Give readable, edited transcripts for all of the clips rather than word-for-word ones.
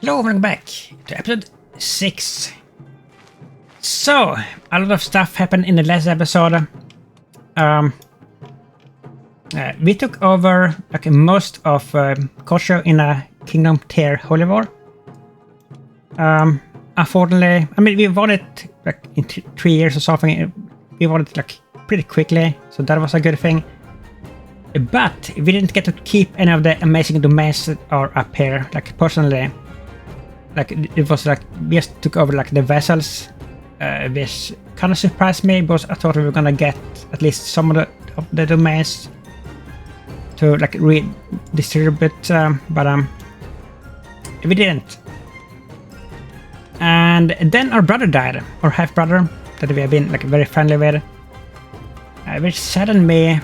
Hello, welcome back to episode 6. So, a lot of stuff happened in the last episode. We took over most of Kosho in a Kingdom Tier Holy War. Unfortunately, I mean, we won it in 3 years or something. We won it pretty quickly, so that was a good thing. But we didn't get to keep any of the amazing domains that are up here. Personally, it was we just took over the vessels, which kind of surprised me because I thought we were gonna get at least some of the domains to redistribute, but we didn't. And then our brother died, our half brother that we have been very friendly with, which saddened me.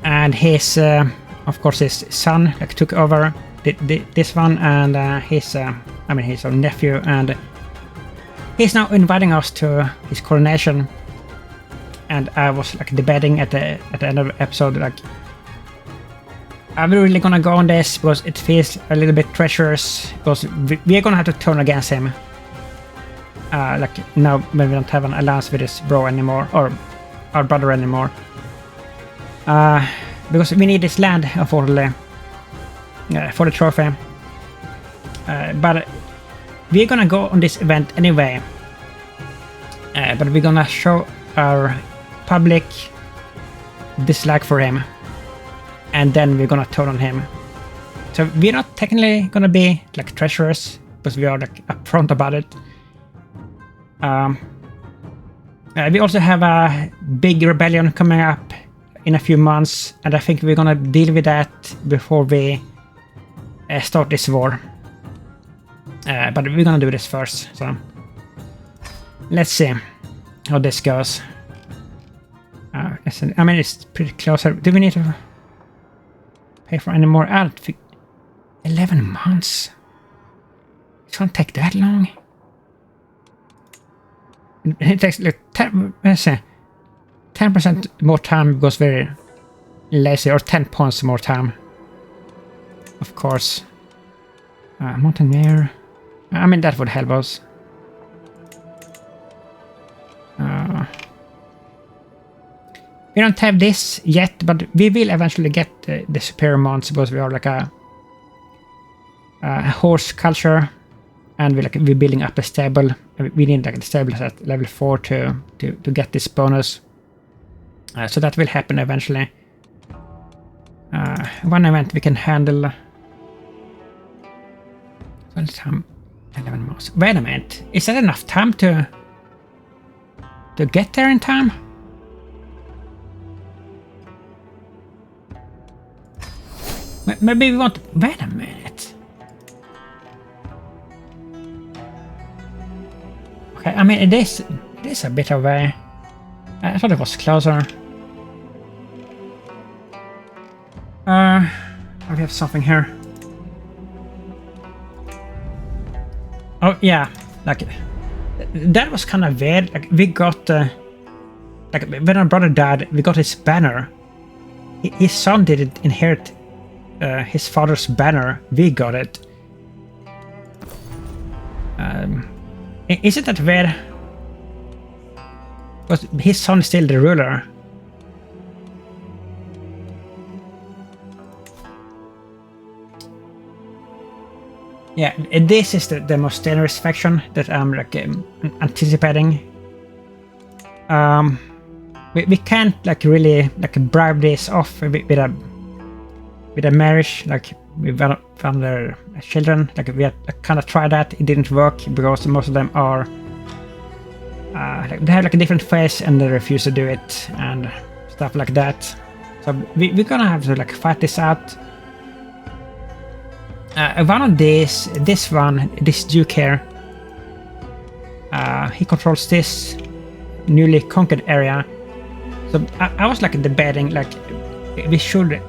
And his, of course, his son took over this one, and his our nephew, and he's now inviting us to his coronation. And I was debating at the end of the episode, are we really gonna go on this because it feels a little bit treacherous, because we are gonna have to turn against him. Now when we don't have an alliance with his bro anymore, or our brother anymore. Because we need this land, unfortunately, for the trophy. But we're gonna go on this event anyway. But we're gonna show our public dislike for him, and then we're gonna turn on him. So we're not technically gonna be treacherous, because we are upfront about it. We also have a big rebellion coming up in a few months, and I think we're gonna deal with that before we start this war. But we're gonna do this first, so let's see how this goes. I mean, it's pretty close. Do we need to pay for any more ad? 11 months? It's gonna take that long? It takes 10% more time because we're lazy, or 10 points more time. Of course. Mountaineer. I mean, that would help us. We don't have this yet, but we will eventually get the superior mounts, because we are a horse culture, and we're building up a stable. We need the stable at level 4 to get this bonus. So that will happen eventually. One event we can handle. 11 months. Wait a minute. Is that enough time to get there in time? Maybe we want. Wait a minute. Okay, I mean, it is a bit away. I thought it was closer. We have something here. Oh yeah, that was kind of weird. We got when our brother died, we got his banner. His son didn't inherit his father's banner. We got it. Isn't that weird? Because his son is still the ruler. Yeah, this is the most dangerous faction that I'm anticipating. We can't really bribe this off with a marriage. We found their children. We had kind of tried that. It didn't work because most of them are they have a different face and they refuse to do it and stuff like that. So we're gonna have to fight this out. One of this Duke here, he controls this newly conquered area. So I was debating we should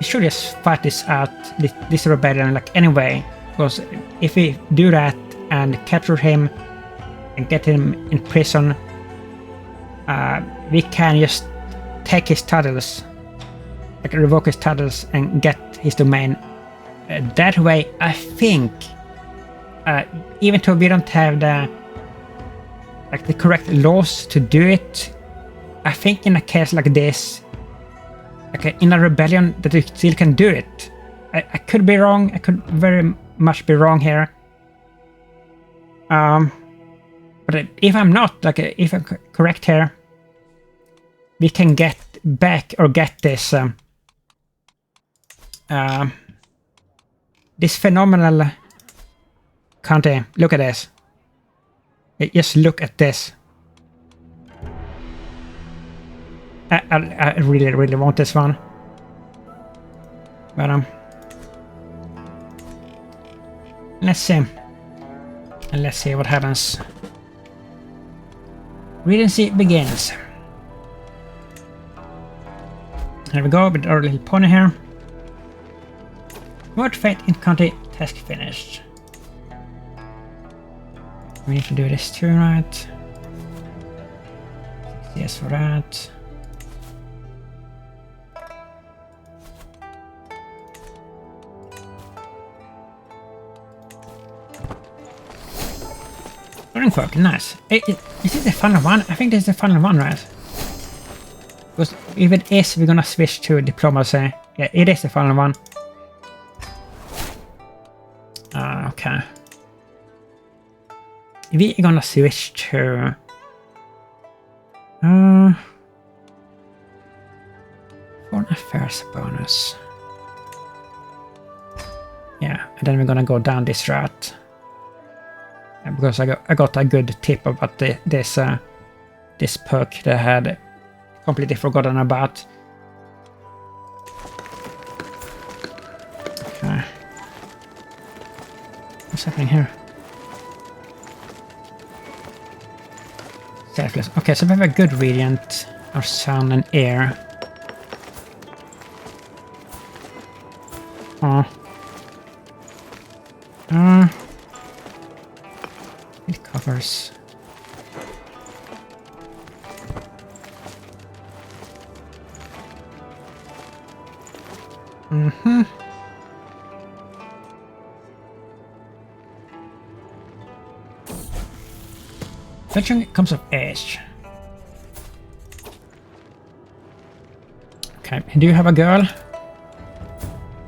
just fight this out, this rebellion anyway, because if we do that and capture him and get him in prison, we can just take his titles, revoke his titles and get his domain that way, I think, even though we don't have the correct laws to do it, I think in a case like this, in a rebellion, that you still can do it. I could be wrong. I could very much be wrong here. But if I'm not, if I'm correct here, we can get back or get this this phenomenal country. Look at this. Just look at this. I really, really want this one. But let's see. And let's see what happens. Regency begins. Here we go with our little pony here. Word fate in county task finished. We need to do this too, right? Yes for that. Quirk, nice. Is this the final one? I think this is the final one, right? Because if it is, we're gonna switch to diplomacy. Yeah, it is the final one. Okay. We're gonna switch to... Foreign affairs bonus. Yeah, and then we're gonna go down this route. Because I got a good tip about this perk that I had completely forgotten about. Okay. What's happening here? Selfless. Okay, so we have a good regent, our son and heir. It covers. Fetching comes of age. Okay, do you have a girl?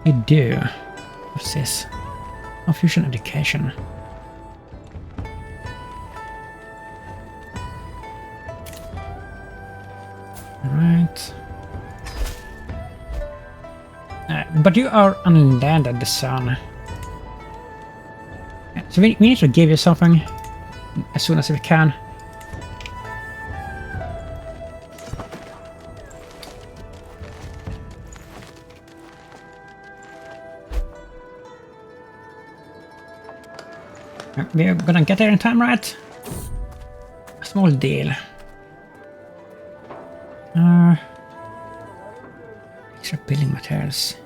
You do. What's this? Confucian education. Right. But you are unlanded, the sun. Yeah, so we need to give you something as soon as we can. We're gonna get there in time, right? A small deal. Extra building materials.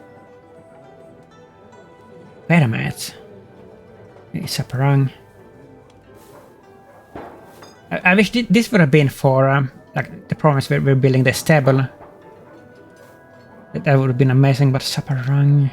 Wait a minute. It's a parang. I wish this would have been for like the province where we're building the stable. That would have been amazing, but Saparang.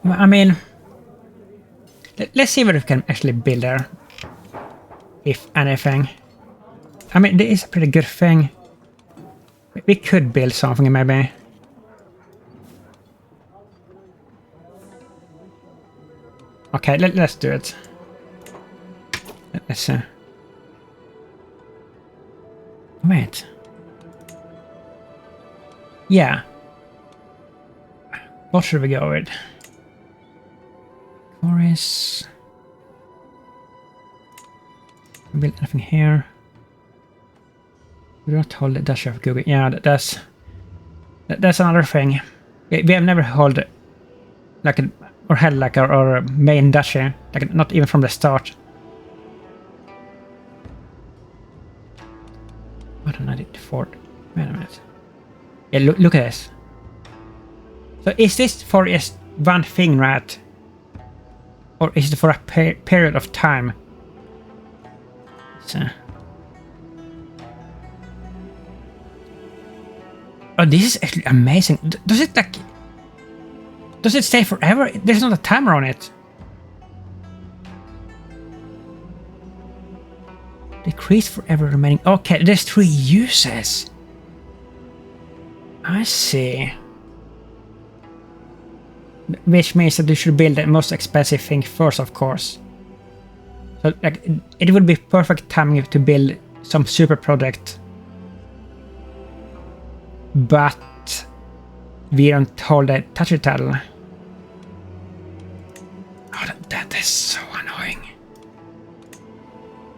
I mean, let's see what we can actually build there, if anything. I mean, there is a pretty good thing. We could build something, maybe. Okay, let's do it. Let's see. Wait. Yeah. What should we go with? Chorus. Build anything here. We do not hold the Duchy of Google. Yeah, that's another thing. We have never held like or held like our main duchy, like not even from the start. What an edit fort. Wait a minute. Yeah, look at this. So is this for just one thing, right? Or is it for a period of time? So. Oh, this is actually amazing. Does it like... Does it stay forever? There's not a timer on it. Decrease forever remaining. Okay, there's 3 uses. I see. Which means that you should build the most expensive thing first, of course. So like, it would be perfect timing to build some super project. But we don't hold a touchy title. Oh, that is so annoying.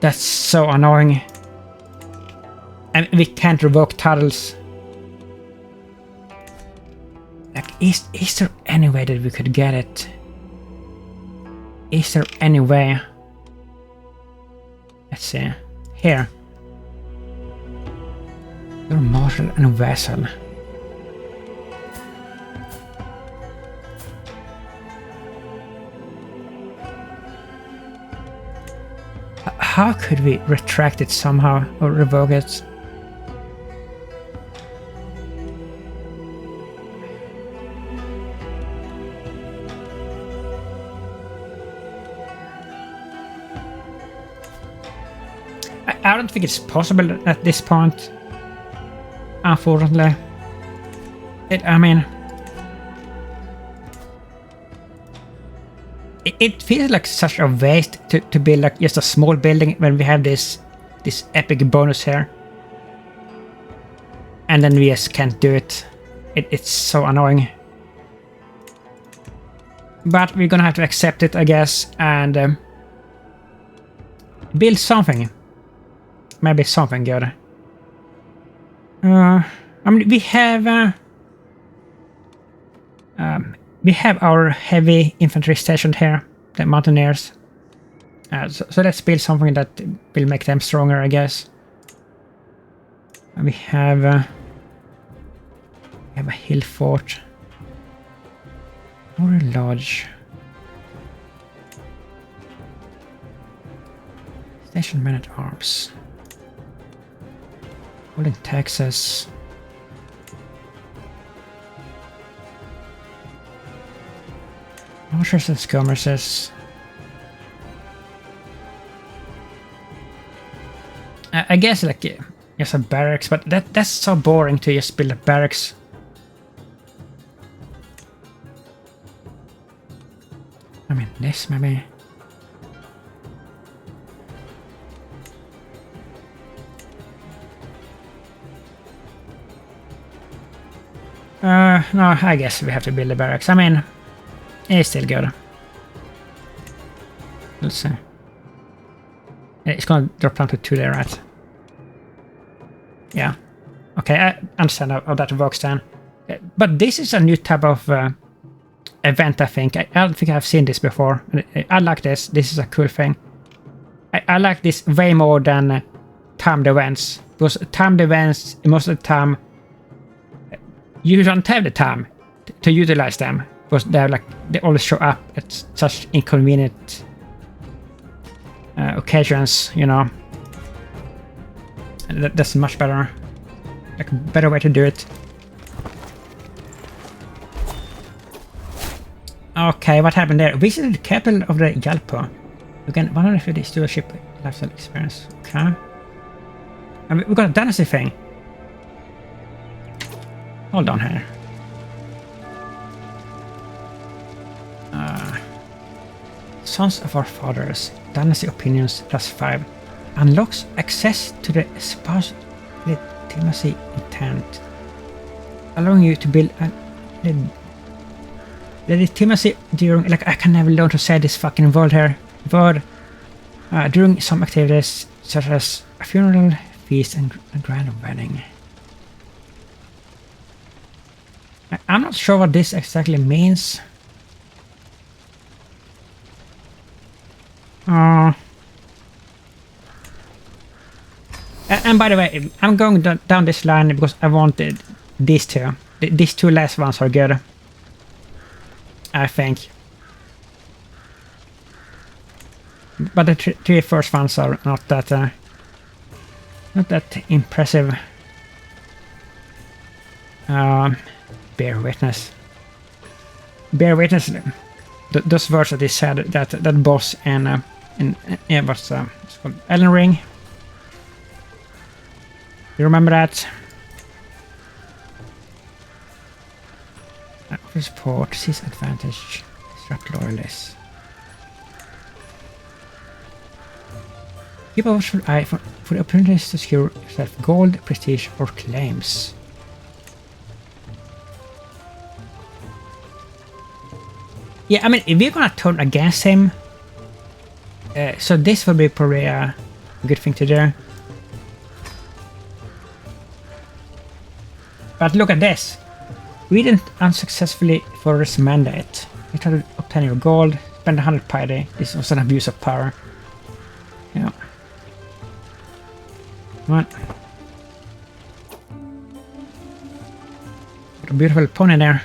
That's so annoying. And we can't revoke titles. Like, is there any way that we could get it? Is there any way? Let's see. Here. Your marshal and vassal. How could we retract it somehow or revoke it? I don't think it's possible at this point. Unfortunately. I mean... It feels like such a waste to build like just a small building when we have this epic bonus here. And then we just can't do it. It's so annoying. But we're gonna have to accept it, I guess, and build something. Maybe something good. I mean, we have our heavy infantry stationed here, the mountaineers. So let's build something that will make them stronger, I guess. We have a hill fort or a lodge. Station men at arms. Holding Texas. Archers and skirmishers. I guess like just a barracks, but that's so boring to just build a barracks. I mean, this maybe. No, I guess we have to build a barracks. I mean, it's still good. Let's see. It's gonna drop down to 2 there, right? Yeah. Okay, I understand how that works then. But this is a new type of event, I think. I don't think I've seen this before. I like this. This is a cool thing. I like this way more than timed events. Because timed events, most of the time, you don't have the time to utilize them. Because they always show up at such inconvenient occasions, you know. And that's much better. Like a better way to do it. Okay, what happened there? Visited the capital of the Yalpo. Again, 150 stewardship lifestyle experience. Okay. And we got a dynasty thing. Hold on here. Sons of our fathers. Dynasty opinions +5. Unlocks access to the spouse legitimacy intent. Allowing you to build a legitimacy during, like, I can never learn to say this fucking word here. During some activities such as a funeral, feast, and a grand wedding. I'm not sure what this exactly means. And by the way, I'm going down this line because I wanted these two. These two last ones are good, I think. But the three first ones are not that impressive. Bear witness. Bear witness. Those words that he said, that boss and what's it's called, Elden Ring. You remember that? Office port, seize advantage, disrupt loyalists. Keep a watchful eye for the opportunities to secure yourself gold, prestige, or claims. Yeah, I mean, if we're gonna turn against him, so this would be probably a good thing to do. But look at this. We didn't unsuccessfully force mandate. We tried to obtain your gold, spend 100 piety. This was an abuse of power. Yeah. Come on. Got a beautiful pony there.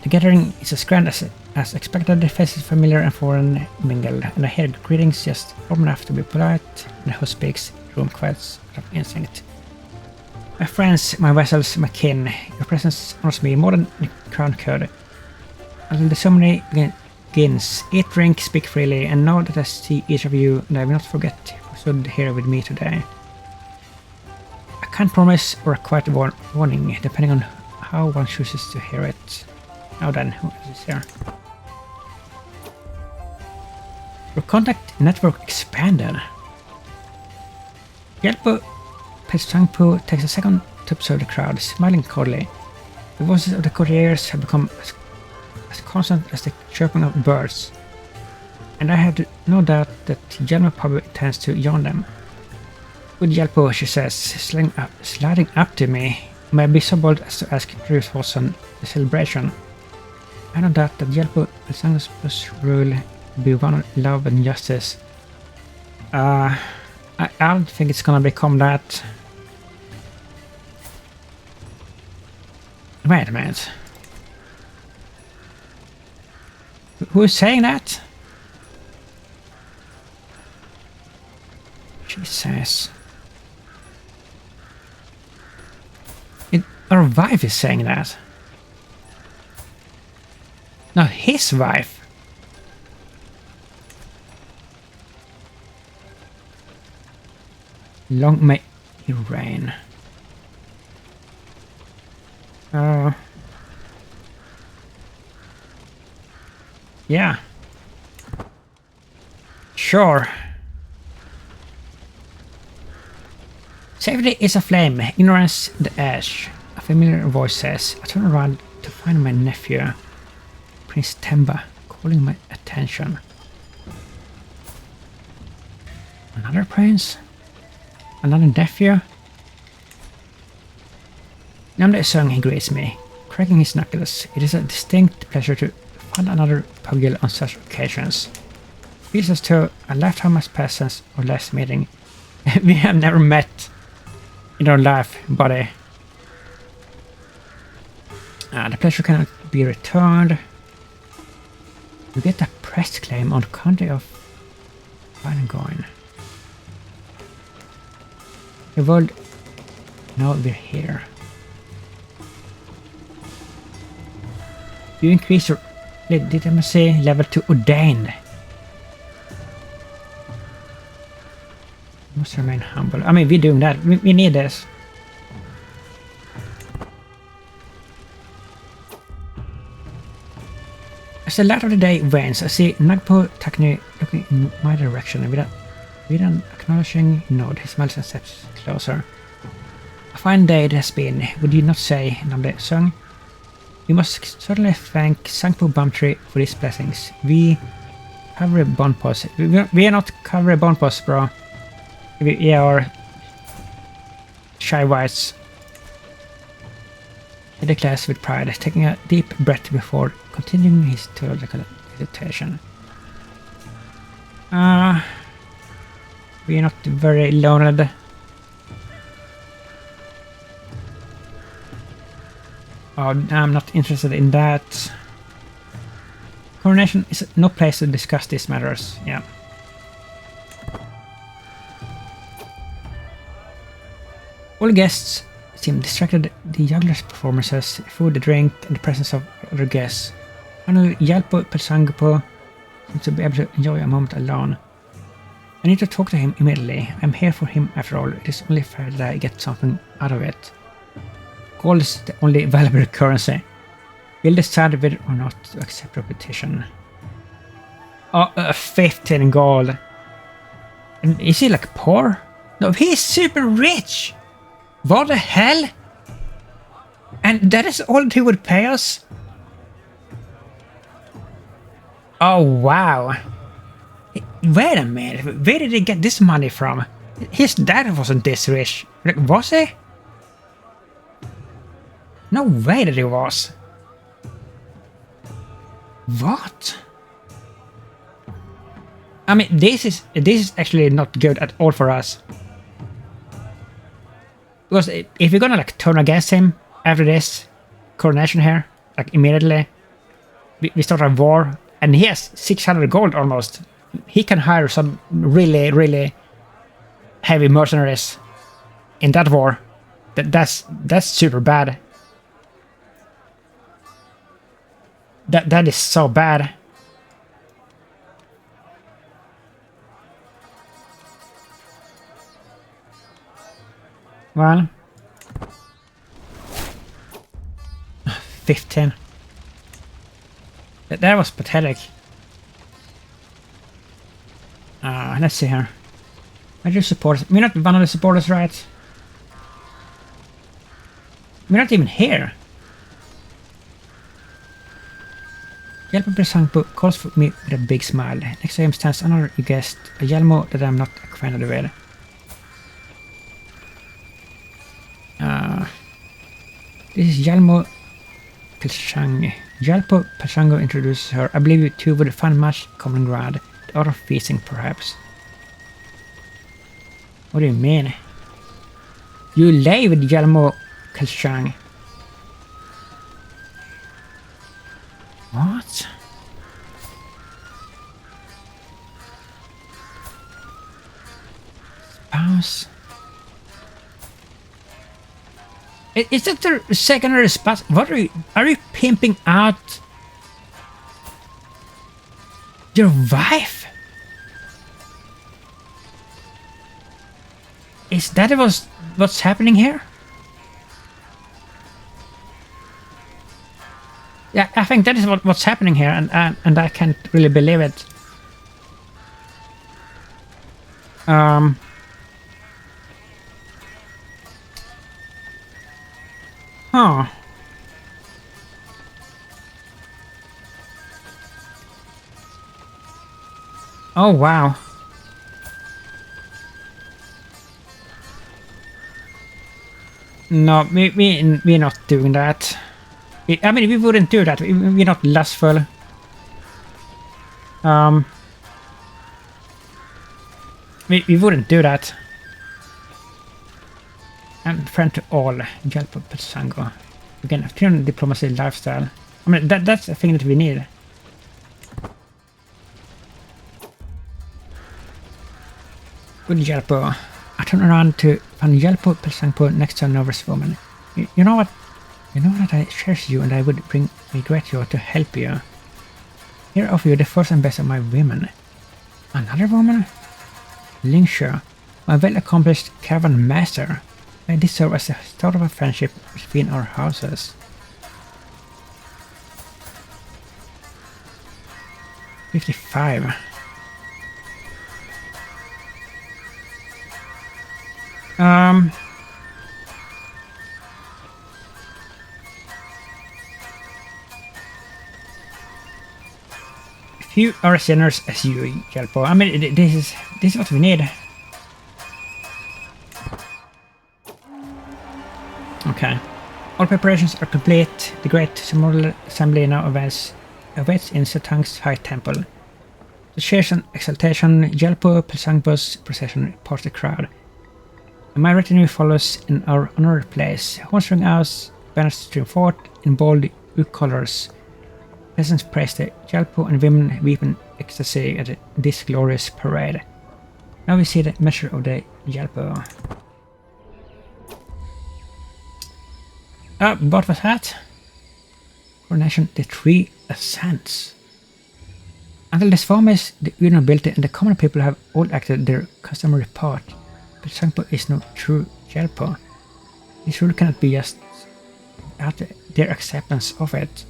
The gathering is as grand as expected. The faces familiar and foreign mingle, and I hear greetings just warm enough to be polite. And the host speaks, room quiets out of instinct. My friends, my vassals, my kin, your presence honors me more than the crown could. Until the ceremony begins, eat, drink, speak freely, and know that I see each of you, and I will not forget who stood here with me today. I can't promise or a quiet warning, depending on how one chooses to hear it. Now then, who is here? Your contact network expanded. Yelpo Pesangpu takes a second to observe the crowd, smiling coldly. The voices of the courtiers have become as constant as the chirping of birds, and I have no doubt that Yelpo probably intends to join them. Good Yelpo, she says, sliding up to me. May I be so bold as to ask your thoughts on the celebration? I know that Yelpo Pesangpu's rule will be one of love and justice. I don't think it's gonna become that. Wait a minute. Who is saying that? Jesus. Our wife is saying that. No, his wife. Long may he reign. Yeah. Sure. Safety is a flame, ignorance the ash. A familiar voice says. I turn around to find my nephew, Prince Temba, calling my attention. Another prince? Another nephew? Namde Sung, he greets me, cracking his knuckles. It is a distinct pleasure to find another pugyel on such occasions. Feels as though a lifetime has passed since our last meeting. We have never met in our life, buddy. The pleasure cannot be returned. You get a press claim on the country of Vangoin. The world, now we're here. You increase your legitimacy level to ordained. You must remain humble. I mean, we're doing that. We need this. As the light of the day wanes, I see Nagpo Takni looking in my direction, and with an acknowledging nod, he smiles and steps closer. A fine day it has been, would you not say, Namde Sung? We must certainly thank Sangpo Bumtree for his blessings. We cover Bonpos. We are not cover Bonpos, bro. We are shy whites. He declares with pride, taking a deep breath before continuing his theological meditation. We are not very learned. Oh, I'm not interested in that. Coronation is no place to discuss these matters. Yeah. All guests seem distracted. The juggler's performances, food, the drink, and the presence of other guests. Finally, Yalpo Pelsangopo seems to be able to enjoy a moment alone. I need to talk to him immediately. I'm here for him after all. It is only fair that I get something out of it. Gold is the only valuable currency. We'll decide whether or not to accept repetition. Oh, 15 gold. And is he like poor? No, he's super rich! What the hell? And that is all he would pay us? Oh, wow. Wait a minute, where did he get this money from? His dad wasn't this rich. Like, was he? No way that he was. What? I mean, this is actually not good at all for us. Because if we're gonna like turn against him after this coronation here, like immediately, we start a war, and he has 600 gold almost. He can hire some really, really heavy mercenaries in that war. That's super bad. That is so bad. Well, 15. That was pathetic. Let's see here. Where do you support us? We're not one of the supporters, right? We're not even here. Yelpo Presangpo calls for me with a big smile. Next to him stands another guest, a Yelmo that I'm not acquainted with. This is Yelmo Pilsang. Yelpo Pilsango introduces her. I believe you two would find much common ground. The art of feasting, perhaps. What do you mean? You lay with Yelmo Pilsang. What? Spouse. Is that the secondary spouse? What are you pimping out your wife? Is that what's happening here? Yeah, I think that is what's happening here, and I can't really believe it. Huh. Oh wow. No, we're not doing that. I mean, we wouldn't do that. We're not lustful. We wouldn't do that. And friend to all, Yelpo Pelsango. Again, a pure diplomacy lifestyle. I mean, that's a thing that we need. Good Yelpo. I turn around to find Yelpo Pelsango next to a nervous woman. You know what? You know that I cherish you and I would bring regret you to help you. Here offer you the first and best of my women. Another woman? Lingsha, my well-accomplished caravan master. May this serve as the start of a friendship between our houses. $55. If you are as generous as you, Yelpo, I mean, this is what we need. Okay. All preparations are complete. The great ceremonial assembly now awaits in Setang's high temple. The cheers and exaltation, Yelpo Pelsango's procession parts the crowd. And my retinue follows in our honored place. Horns ring out banners stream forth in bold colors. Peasants praise the Jalpo and women weep in ecstasy at this glorious parade. Now we see the measure of the Jalpo. What was that? Coronation, the three ascents. Until this forms, the nobility and the common people have all acted their customary part, but Sangpo is no true Jalpo. This rule cannot be just at their acceptance of it.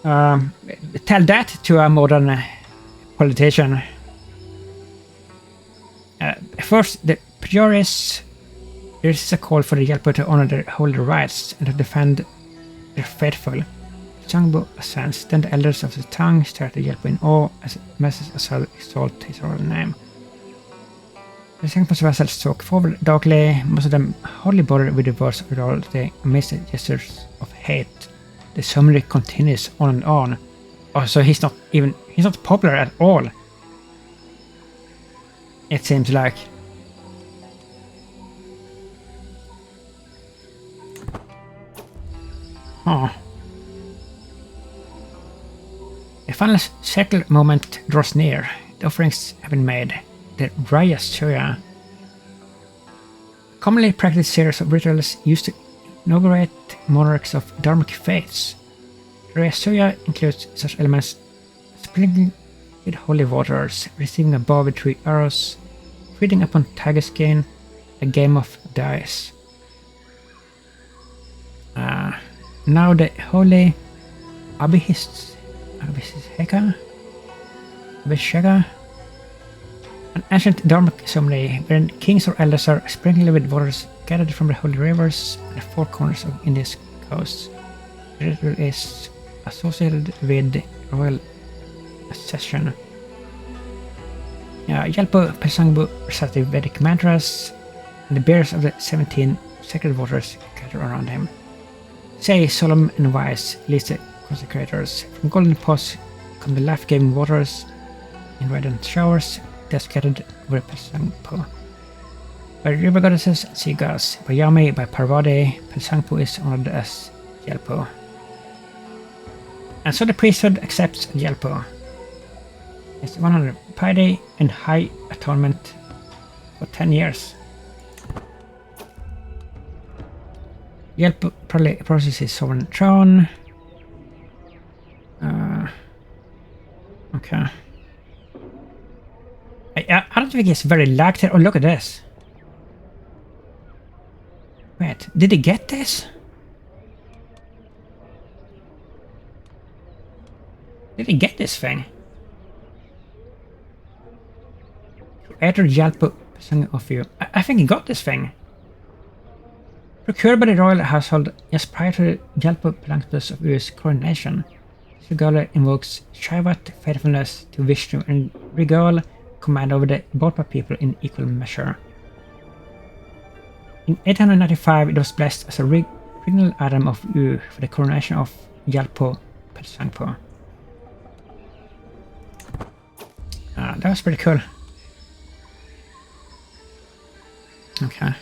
Tell that to a modern politician. First, the priorities. There is a call for the Jalpo to honor their holy rights and to defend their faithful. Sangpo ascends, then the elders of the tongue stare at the Jalpo in awe as masses exalt his royal name. The Sangpo's vassals talk forward darkly, most of them hardly bother with the words of all the amazing gestures of hate. The summary continues on and on. Oh, so he's not popular at all. It seems like. Oh. The final circle moment draws near. The offerings have been made. The Raya Soya. Commonly practiced series of rituals used to inaugurate monarchs of dharmic faiths. The Raya Soya includes such elements as sprinkling with holy waters, receiving a bow with 3 arrows, feeding upon tiger skin, a game of dice. Now the holy Abhisheka, an ancient dharmic ceremony wherein kings or elders are sprinkled with waters gathered from the holy rivers and the 4 corners of India's coasts. The ritual is associated with royal accession. Jalpo Pesangbu recite the Vedic mantras, and the bearers of the 17 sacred waters gather around him. Say, solemn and wise, leads the consecrators. From golden pots come the life-giving waters in radiant showers. They are scattered over Pesangpo. By river goddesses and sea gods, by Yami, by Parvati, Pesangpo is honored as Jalpo. And so the priesthood accepts Jalpo. It's 100 piety and high atonement for 10 years. Jalpo probably processes his sovereign throne. Okay. I don't think he's very lagged here. Oh, look at this. Wait, did he get this? Did he get this thing? Creator Jalpo of you. I think he got this thing. Procured by the royal household just prior to Jalpo Planktus of U's coronation. Regala invokes Shaivat faithfulness to Vishnu and Regal command over the Bodpa people in equal measure. In 895 it was blessed as a regnal item of U for the coronation of Jalpo Pesangpo. That was pretty cool. Okay.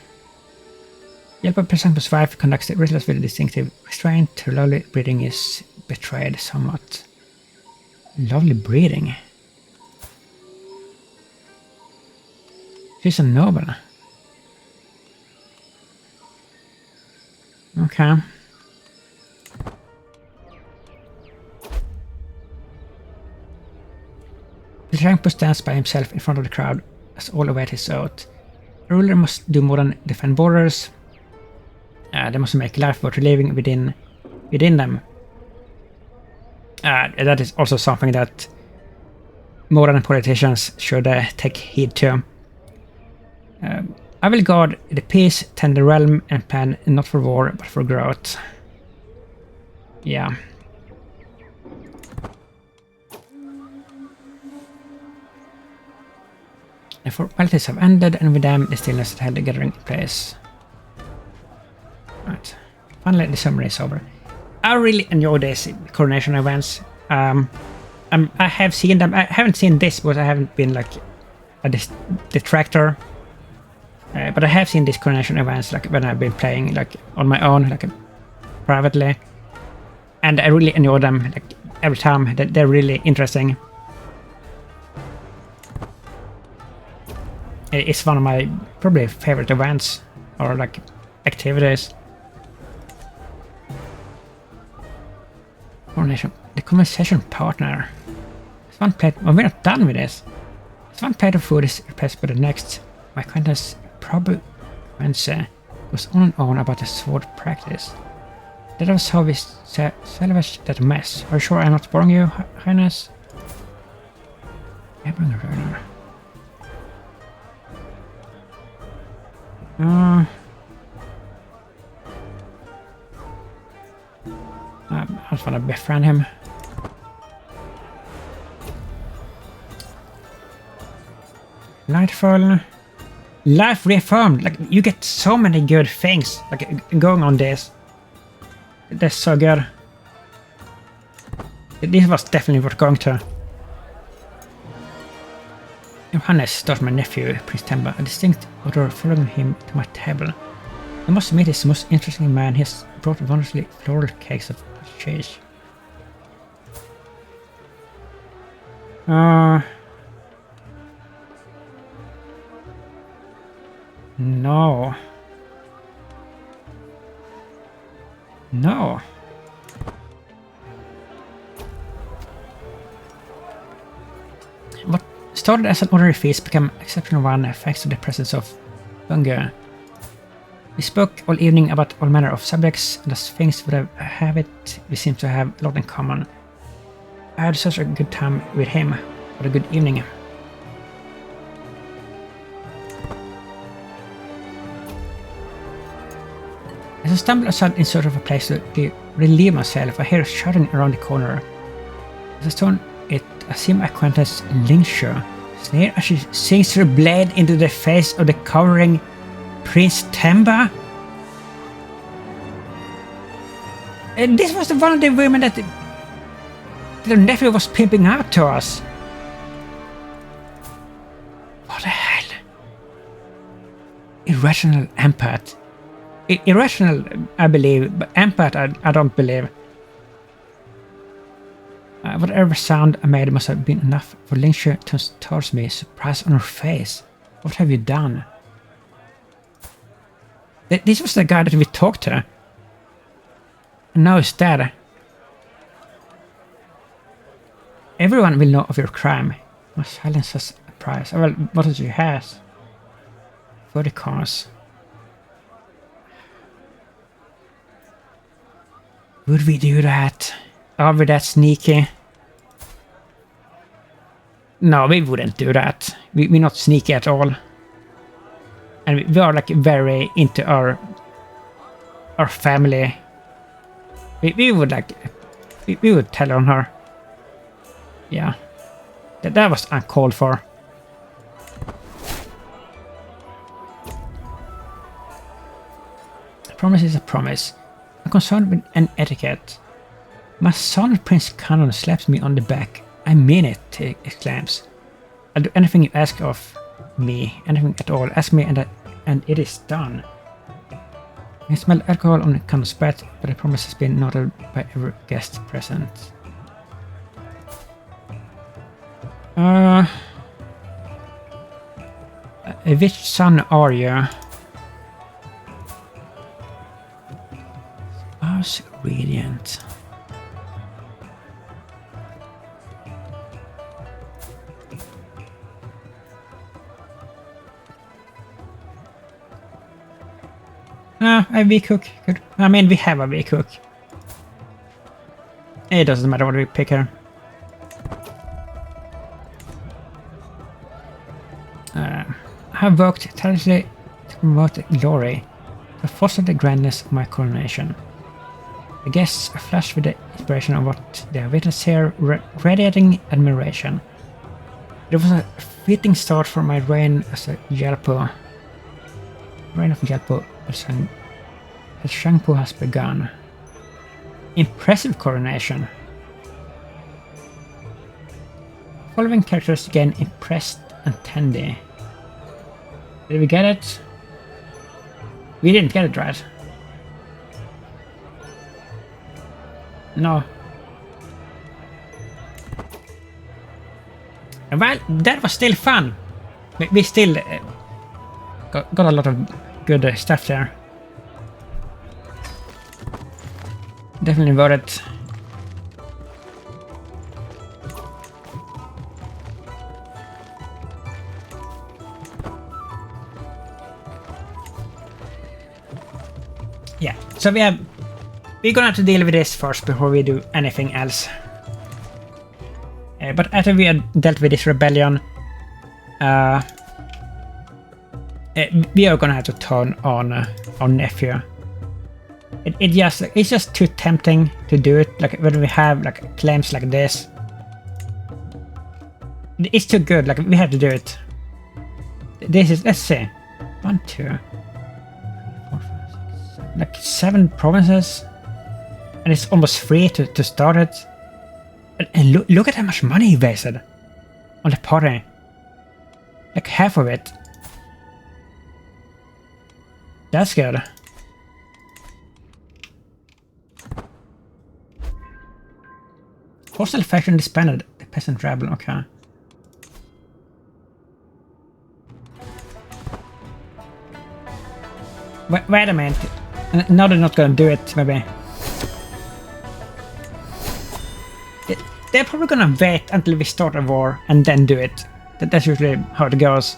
Jalpo Pesangpo's wife conducts the rituals with a distinctive restraint. Her lovely breeding is betrayed somewhat. Lovely breeding. She's a noble. Okay. Pesangpo stands by himself in front of the crowd as all await his oath. A ruler must do more than defend borders. They must make life worth living within them. That is also something that modern politicians should take heed to. I will guard the peace, tend the realm, and plan not for war, but for growth. Yeah. The formalities have ended, and with them the stillness that held the gathering in place. Right. Finally, the summary is over. I really enjoy these coronation events. I have seen them. I haven't seen this because I haven't been like a detractor. But I have seen these coronation events like when I've been playing like on my own, like privately, and I really enjoy them. Like every time, they're really interesting. It's one of my probably favorite events or like activities. Coronation, the conversation partner. It's one plate. Well, we're not done with this. It's one plate of food is replaced by the next. My acquaintance probably goes on and on about the sword practice. That was how we salvaged that mess. Are you sure I'm not boring you, Highness? I just want to befriend him. Nightfall. Life reaffirmed. Like, you get so many good things like going on this. That's so good. This was definitely worth going to. Johannes taught my nephew, Prince Temba, a distinct odor following him to my table. I must admit he's the most interesting man. He has brought wondrously floral cakes of cheese. No. No. What started as an ordinary feast became an exceptional one thanks to the presence of Bunga. We spoke all evening about all manner of subjects, and as things would have it, we seem to have a lot in common. I had such a good time with him. What a good evening. As I stumble aside in search of a place to relieve myself, I hear shouting around the corner. As I turn it, I see my acquaintance Lingshu sneer as she sinks her blade into the face of the cowering Prince Temba. And this was one of the women that their nephew was pimping out to us. What the hell? Irrational empath. Irrational, I believe, but empath, I don't believe. Whatever sound I made must have been enough for Lingshu to turn towards me, surprise on her face. What have you done? This was the guy that we talked to. And now he's dead. Everyone will know of your crime. My silence has a price. Well, what did you have? 40 cars. Would we do that? Are we that sneaky? No, we wouldn't do that. We're not sneaky at all. And we are like very into our family. We would like we would tell on her. Yeah, that was uncalled for. A promise is a promise. I'm concerned with an etiquette. My son Prince Canon slaps me on the back. I mean it, he exclaims. I'll do anything you ask of me, anything at all. Ask me and it is done. I smell alcohol on the Canon's breath, but the promise has been noted by every guest present. Which son are you? Spouse Radiant. A wee cook. Good. I mean, we have a wee cook. It doesn't matter what we pick her. I have worked tirelessly to promote the glory, to foster the grandness of my coronation. The guests are flushed with the inspiration of what they have witnessed here, radiating admiration. It was a fitting start for my reign as a Gyalpo. Reign of Gyalpo as Shangpo has begun. Impressive coronation. Following characters again impressed and Tendi. Did we get it? We didn't get it right. No. Well, that was still fun. We still got a lot of good stuff there. Definitely worth it. Yeah, so we're gonna have to deal with this first before we do anything else. But after we had dealt with this rebellion, we are gonna have to turn on our nephew. It's just too tempting to do it. Like when we have like claims like this, it's too good. Like we have to do it. This is, let's see, 1, 2, 3, 4, 5, 6, 7, like 7 provinces, and it's almost free to start it. And look at how much money he wasted on the party. Like half of it. That's good. Hostile faction disbanded. The peasant rebel. Okay. Wait a minute. Now they're not gonna do it, maybe. They're probably gonna wait until we start a war and then do it. That's usually how it goes.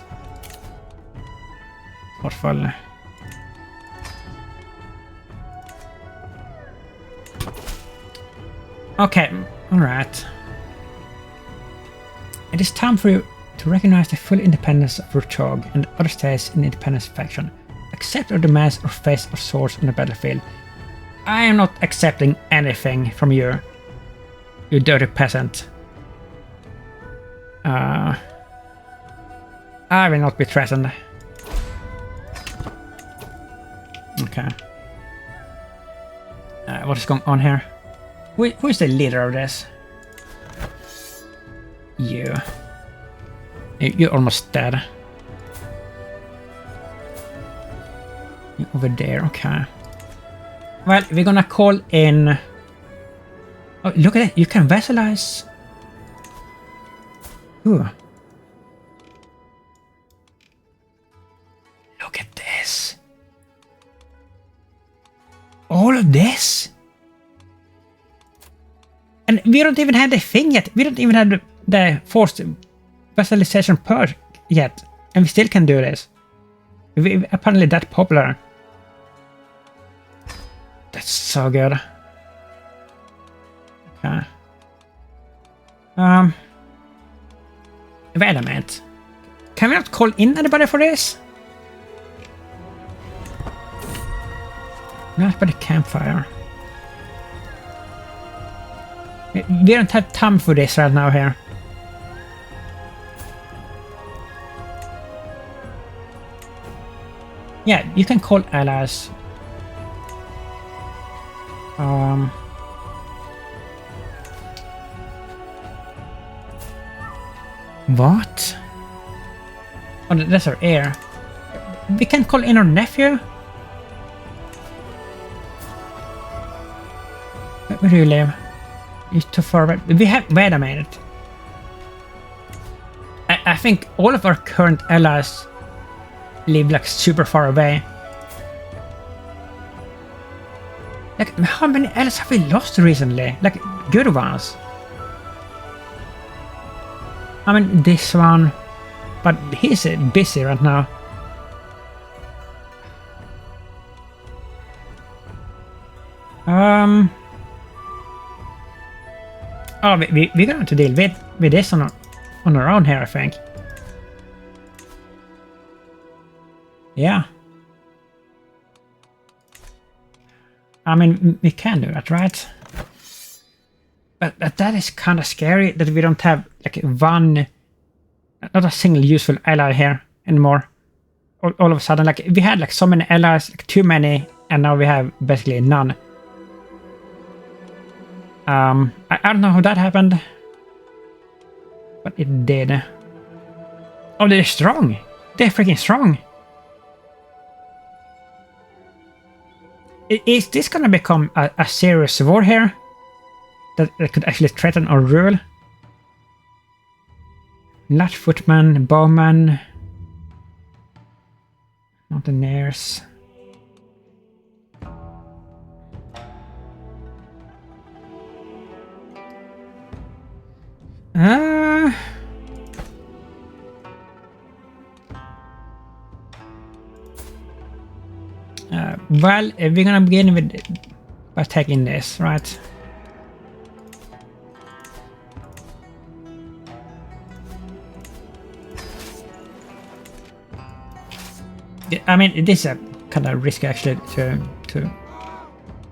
Fistful. Okay, alright. It is time for you to recognize the full independence of Rochog and other states in the independence faction. Accept our demands or face our swords on the battlefield. I am not accepting anything from you, you dirty peasant. I will not be threatened. Okay. What is going on here? Who is the leader of this? You. You're almost dead. You're over there, okay. Well, we're gonna call in... Oh, look at it, you can vassalize. Ooh. Look at this. All of this? And we don't even have the thing yet. We don't even have the forced vassalization perk yet. And we still can do this. We're apparently that popular. That's so good. Okay. Wait a minute. Can we not call in anybody for this? Not by the campfire. We don't have time for this right now here. Yeah, you can call allies. What? Oh, that's our heir. We can call in our nephew? Where do you live? You're too far away. We have... Wait a minute. I think all of our current allies live like super far away. Like, how many allies have we lost recently? Like, good ones. I mean, this one. But he's busy right now. Oh, we're gonna have to deal with this on our own here, I think. Yeah. I mean, we can do that, right? But that is kind of scary that we don't have like one, not a single useful ally here anymore. All of a sudden, like we had like so many allies, like too many, and now we have basically none. I don't know how that happened, but it did. Oh, they're strong. They're freaking strong. Is this gonna become a serious war here? That could actually threaten or rule? Large footman, bowman, mountaineers. Well, we're gonna begin with by taking this, right? I mean, it is a kind of risky actually to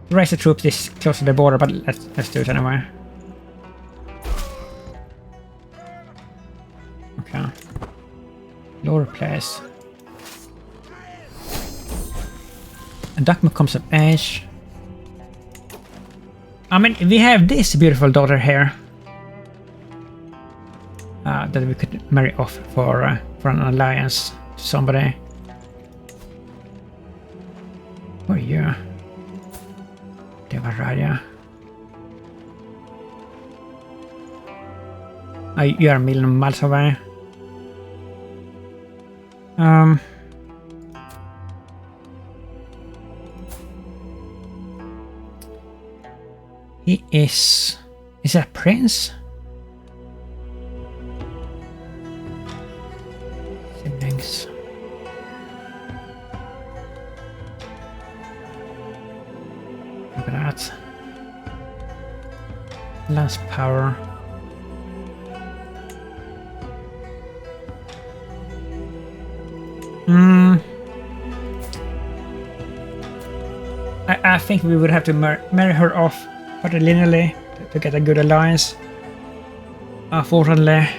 raise the troops this close to the border, but let's do it anyway. Okay. Lower place. A document comes of age. I mean, we have this beautiful daughter here that we could marry off for an alliance to somebody. Who are you? Devaraja. Oh, you are a million miles away. He is that a prince? Siblings. Look at that. Lance power. I think we would have to marry her off patrilineally to get a good alliance. Unfortunately.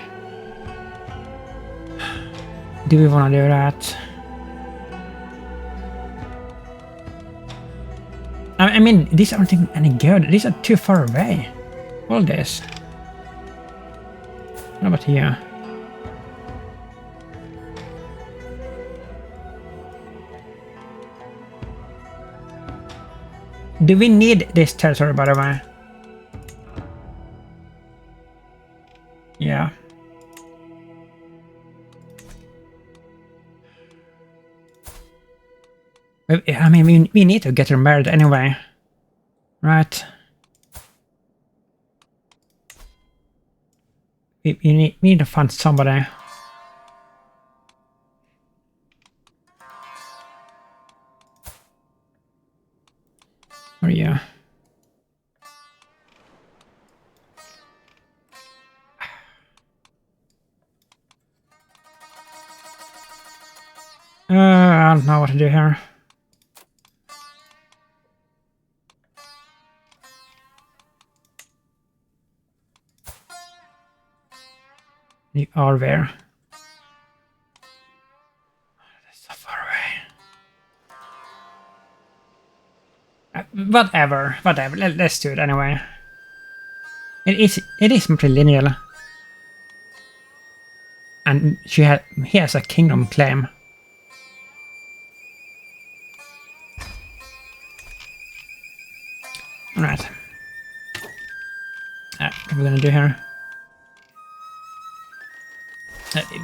Do we want to do that? I mean, these aren't even any good. These are too far away. All this. What about here? Do we need this territory, by the way? Yeah. I mean, we need to get her married anyway. Right? We need to find somebody. Where are you? I don't know what to do here. You are there. That's so far away. Whatever. Let's do it anyway. It is matrilineal, and he has a kingdom claim. All right. What are we gonna do here?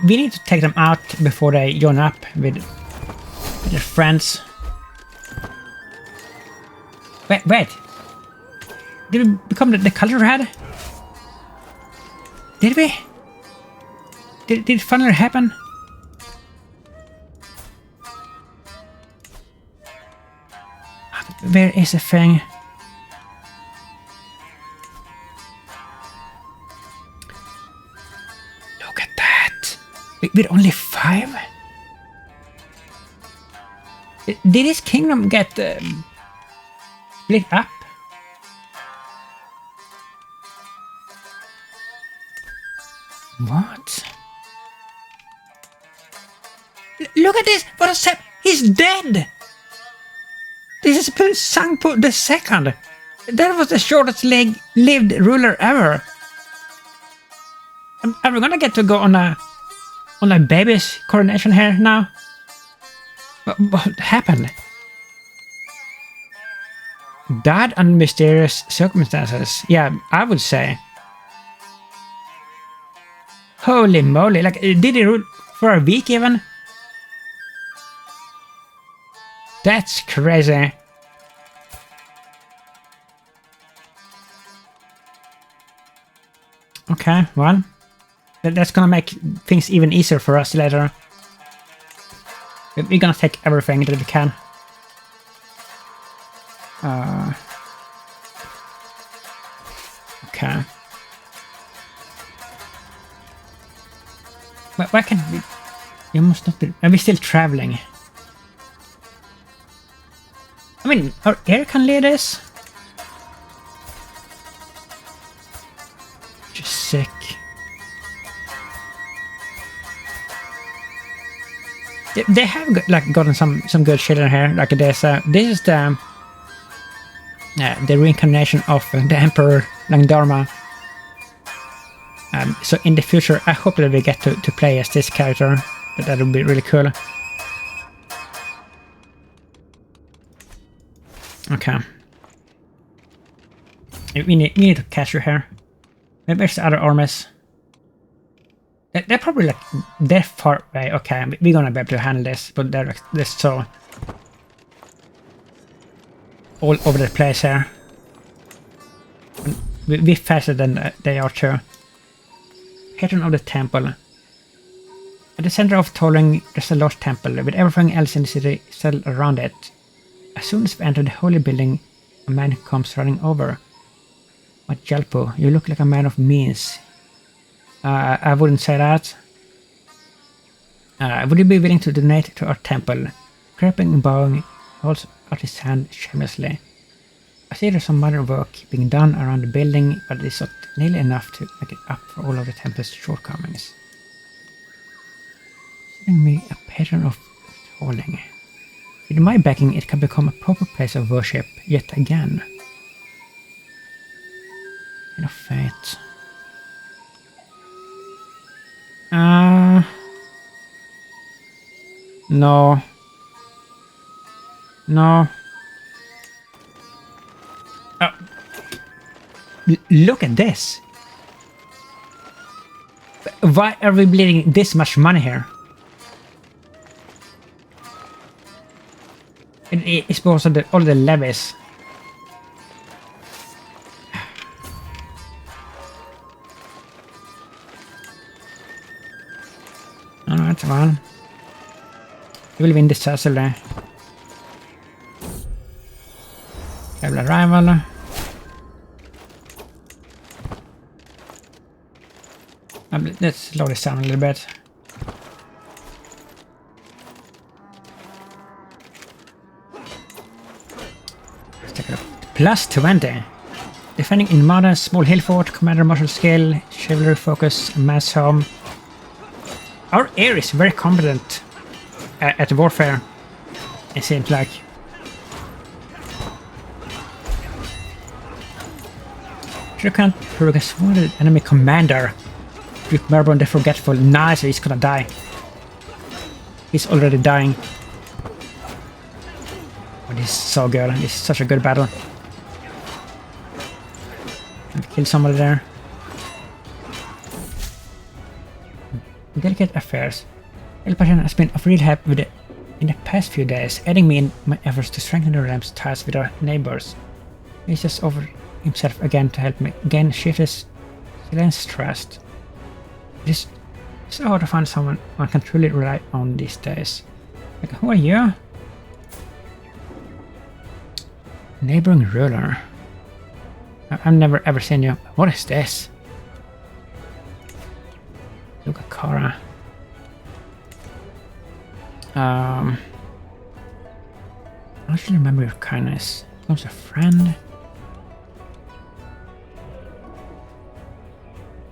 We need to take them out before they join up with their friends. Wait. Did we become the culture head? Did we? Did it finally happen? Where is the thing? Look at that! With only 5? Did his kingdom get split up? What? Look at this! What a step! He's dead! This is Prince Sangpo II. That was the shortest lived ruler ever. Are we gonna get to go on a baby's coronation here now? What happened? Died under mysterious circumstances. Yeah, I would say. Holy moly, like, did he rule for a week even? That's crazy. Okay, well, that's gonna make things even easier for us later. We're gonna take everything that we can. Okay. But why can't we? You must not be. Are we still traveling? I mean, our air can lead us. Just sick. They have like gotten some good shit in here. Like this is the reincarnation of the Emperor Langdharma. So in the future, I hope that we get to play as this character. That would be really cool. Okay. We need to catch you here. Maybe there's other armies. They're probably like they're far away. Okay, we're gonna be able to handle this, but they're so all over the place here. We're faster than they are too. Patron of the temple. At the center of Tolling, there's a large temple with everything else in the city settled around it. As soon as we enter the holy building, a man comes running over. Majelpo, you look like a man of means. I wouldn't say that. Would you be willing to donate to our temple? Creeping and bowing, holds out his hand shamelessly. I see there's some modern work being done around the building, but it's not nearly enough to make it up for all of the temple's shortcomings. Sending me a pattern of falling. With my backing, it can become a proper place of worship yet again. Of fate. No. No. Oh. Look at this. Why are we bleeding this much money here? It's because of all the levies. Alright, well. We will win this easily. Rebel arrival. Let's slow this down a little bit. Let's take a look. Plus 20. Defending in modern small hill fort, commander martial skill, chivalry focus, mass home. Our air is very competent at warfare, it seems like. You can't progress wounded enemy commander. Duke Merbon the Forgetful. Nice, he's gonna die. He's already dying. Oh, this is so good. This is such a good battle. I've killed somebody there. Delicate affairs. El Pashan has been of real help with in the past few days, aiding me in my efforts to strengthen the realm's ties with our neighbors. He's just offered himself again to help me gain Shift's silence trust. It is so hard to find someone one can truly rely on these days. Like, who are you? Neighboring ruler. I've never ever seen you. What is this? Look at Kara. I actually remember your kindness. Becomes a friend.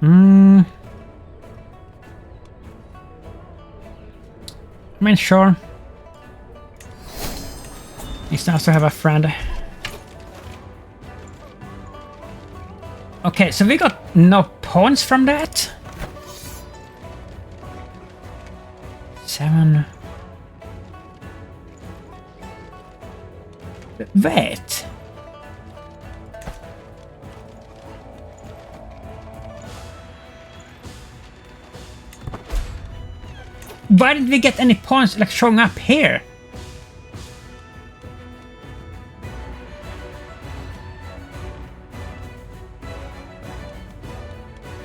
I mean, sure. It's nice to have a friend. Okay, so we got no points from that. 7. Wait. why didn't we get any points like showing up here?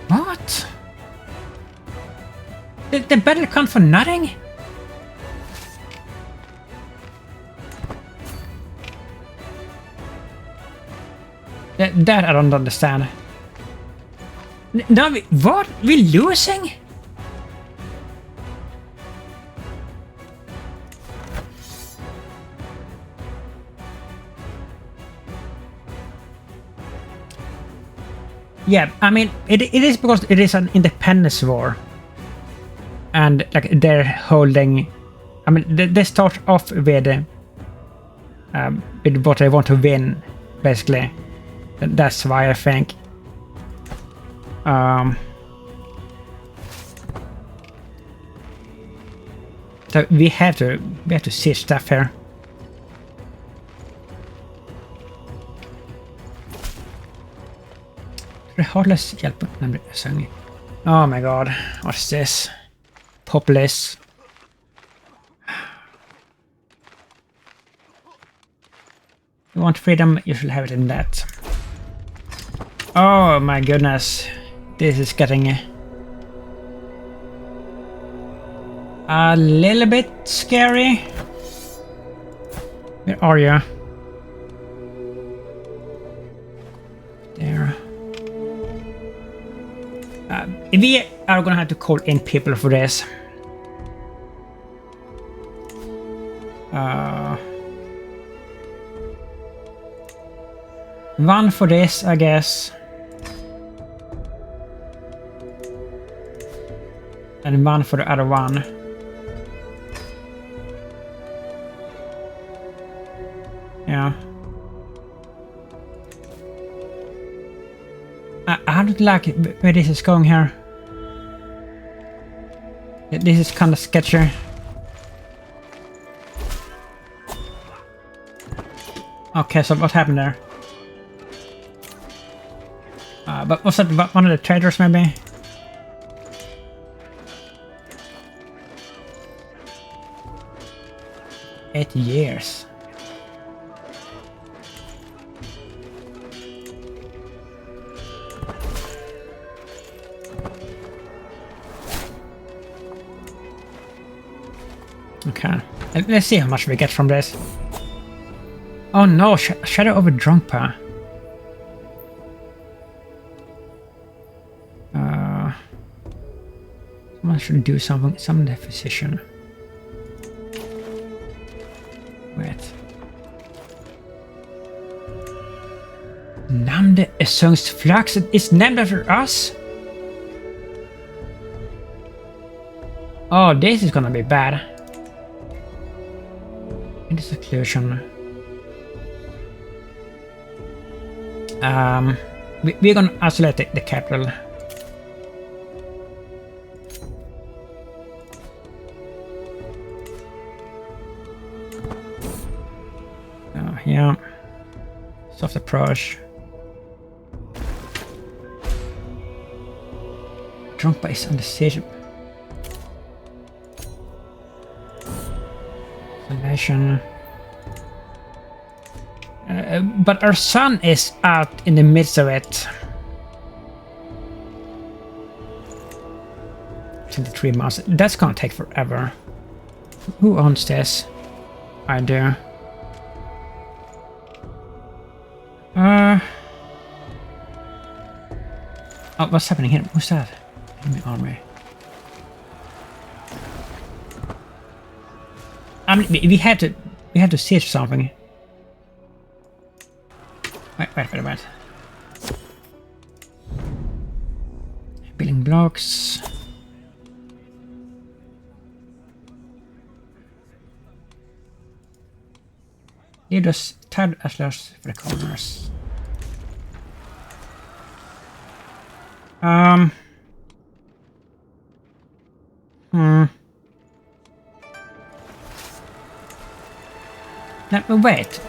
What? The battle count for nothing? That I don't understand. No, what? We're losing? Yeah, I mean, it is because it is an independence war. And like they're holding... I mean, they start off with what they want to win, basically. That's why I think. So we have to see stuff here. Heartless hjälp. Oh my god, what's this? Populist. You want freedom, you should have it in that. Oh my goodness, this is getting a little bit scary. Where are you? There. We are gonna have to call in people for this. One for this, I guess. And one for the other one. Yeah. I don't like where this is going here. This is kind of sketchy. Okay, so what happened there? But was that one of the traders, maybe? Eight years. Okay, let's see how much we get from this. Oh no, Shadow of a Drungpa. Someone should do something. Summon the physician. Wait. Namde Esung's Flux is named after us? Oh, this is gonna be bad. In the seclusion. We're gonna isolate the capital. Oh, yeah. Soft approach. Drungpa is on the siege. Isolation. But our son is out in the midst of it. 23 months. That's gonna take forever. Who owns this? I do. Oh, what's happening here? Who's that? Enemy army. I mean, we have to siege something. Wait. Building blocks. Lead us tied ashlars for the corners. Now, wait.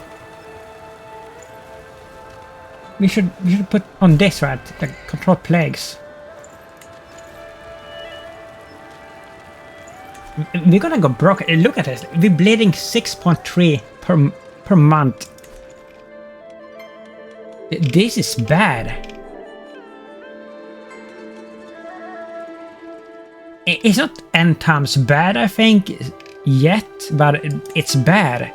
We should put on this, right? Like control plagues. We're gonna go broke. Look at this. We're bleeding 6.3 per month. This is bad. It's not n times bad, I think, yet, but it's bad.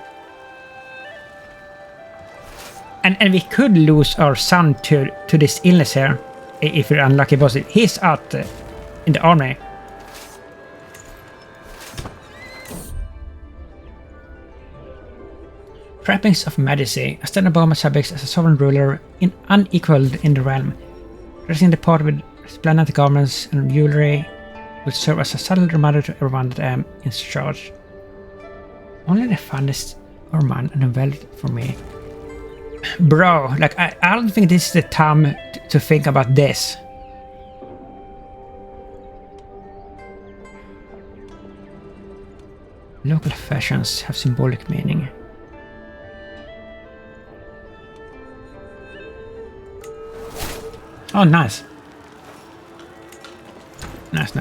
And we could lose our son to this illness here, if we're unlucky, because he's out in the army. Trappings of Majesty. I stand above my subjects as a sovereign ruler, unequaled in the realm. Dressing the part with splendid garments and jewelry will serve as a subtle reminder to everyone that I am in charge. Only the finest are mine and valued for me. Bro, like, I don't think this is the time to think about this. Local fashions have symbolic meaning. Oh, nice. Nice.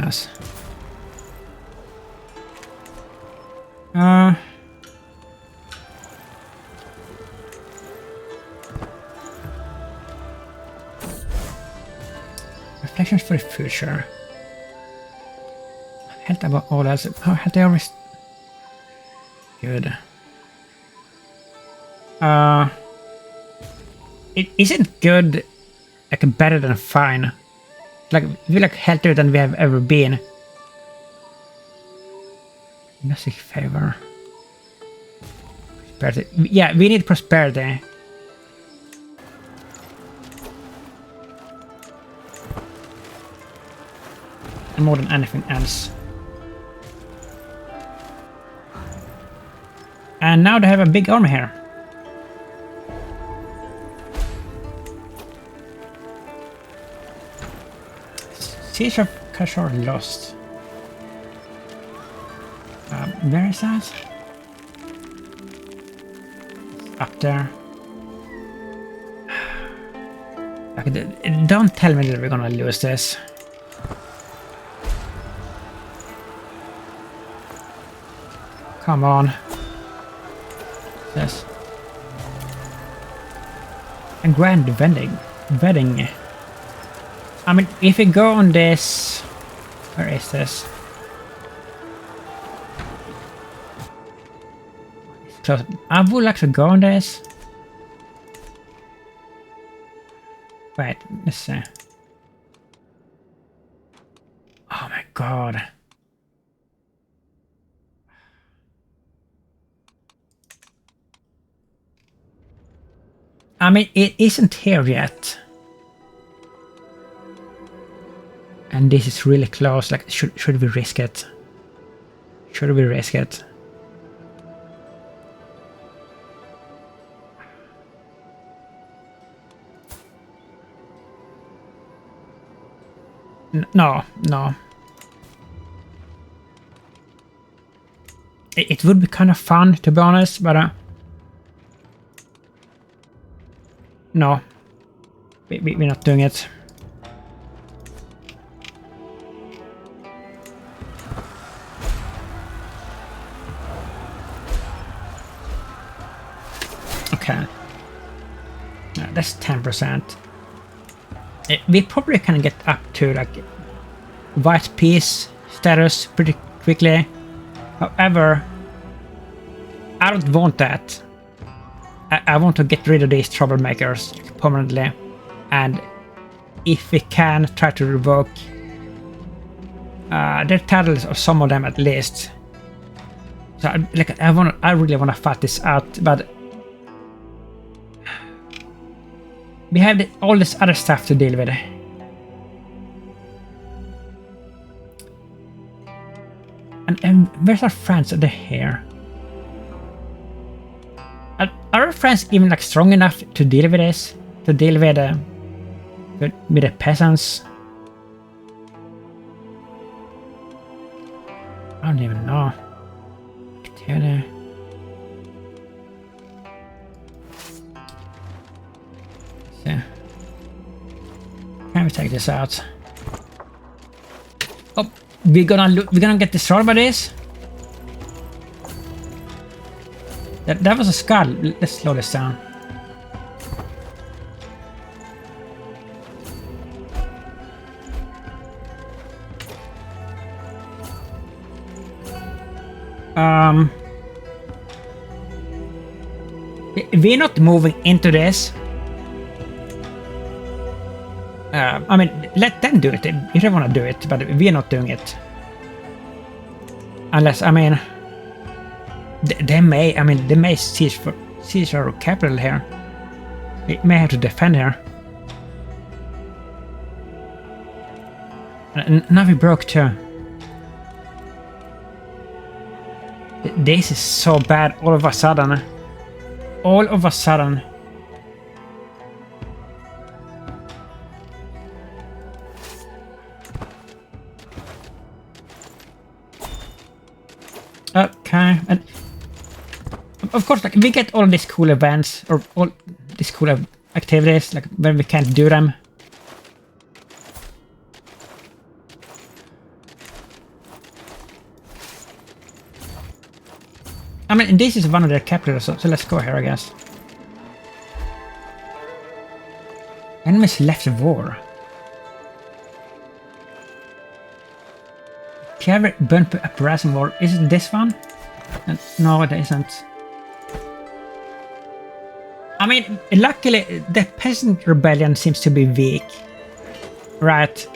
Reflections for the future. Health about all else. How health they always good. It isn't good, like better than fine. Like, we're like healthier than we have ever been. Music favor. Prosperity. Yeah, we need prosperity. More than anything else. And now they have a big army here. Siege of Kashor lost. Where is that? Up there. Okay, don't tell me that we're gonna lose this. Come on. Yes. And grand wedding. I mean, if we go on this... Where is this? So, I would like to go on this. Wait, let's see. Oh my god. I mean, it isn't here yet. And this is really close. Like, should we risk it? Should we risk it? No. It would be kind of fun, to be honest, but no, we're not doing it. Okay, no, that's 10%. We probably can get up to like white peace status pretty quickly. However, I don't want that. I want to get rid of these troublemakers permanently, and if we can, try to revoke their titles, or some of them at least. So, like, I really want to fight this out, but we have all this other stuff to deal with. And where's our friends? Are they here? Are our friends even like strong enough to deal with this? To deal with the peasants? I don't even know. Activity. So, can we take this out? Oh, we're gonna get destroyed by this? That was a skull. Let's slow this down. We're not moving into this. I mean, let them do it if they want to do it, but we're not doing it. Unless, I mean, they may seize our capital here. We may have to defend here. And now we broke too. This is so bad all of a sudden. All of a sudden. Okay, and of course, like we get all these cool events or all these cool activities, like when we can't do them. I mean, this is one of their capitals, so let's go here, I guess. Enemies left the war. Clever bump uprising war. Is it this one? No, it isn't. I mean, luckily the peasant rebellion seems to be weak. Right.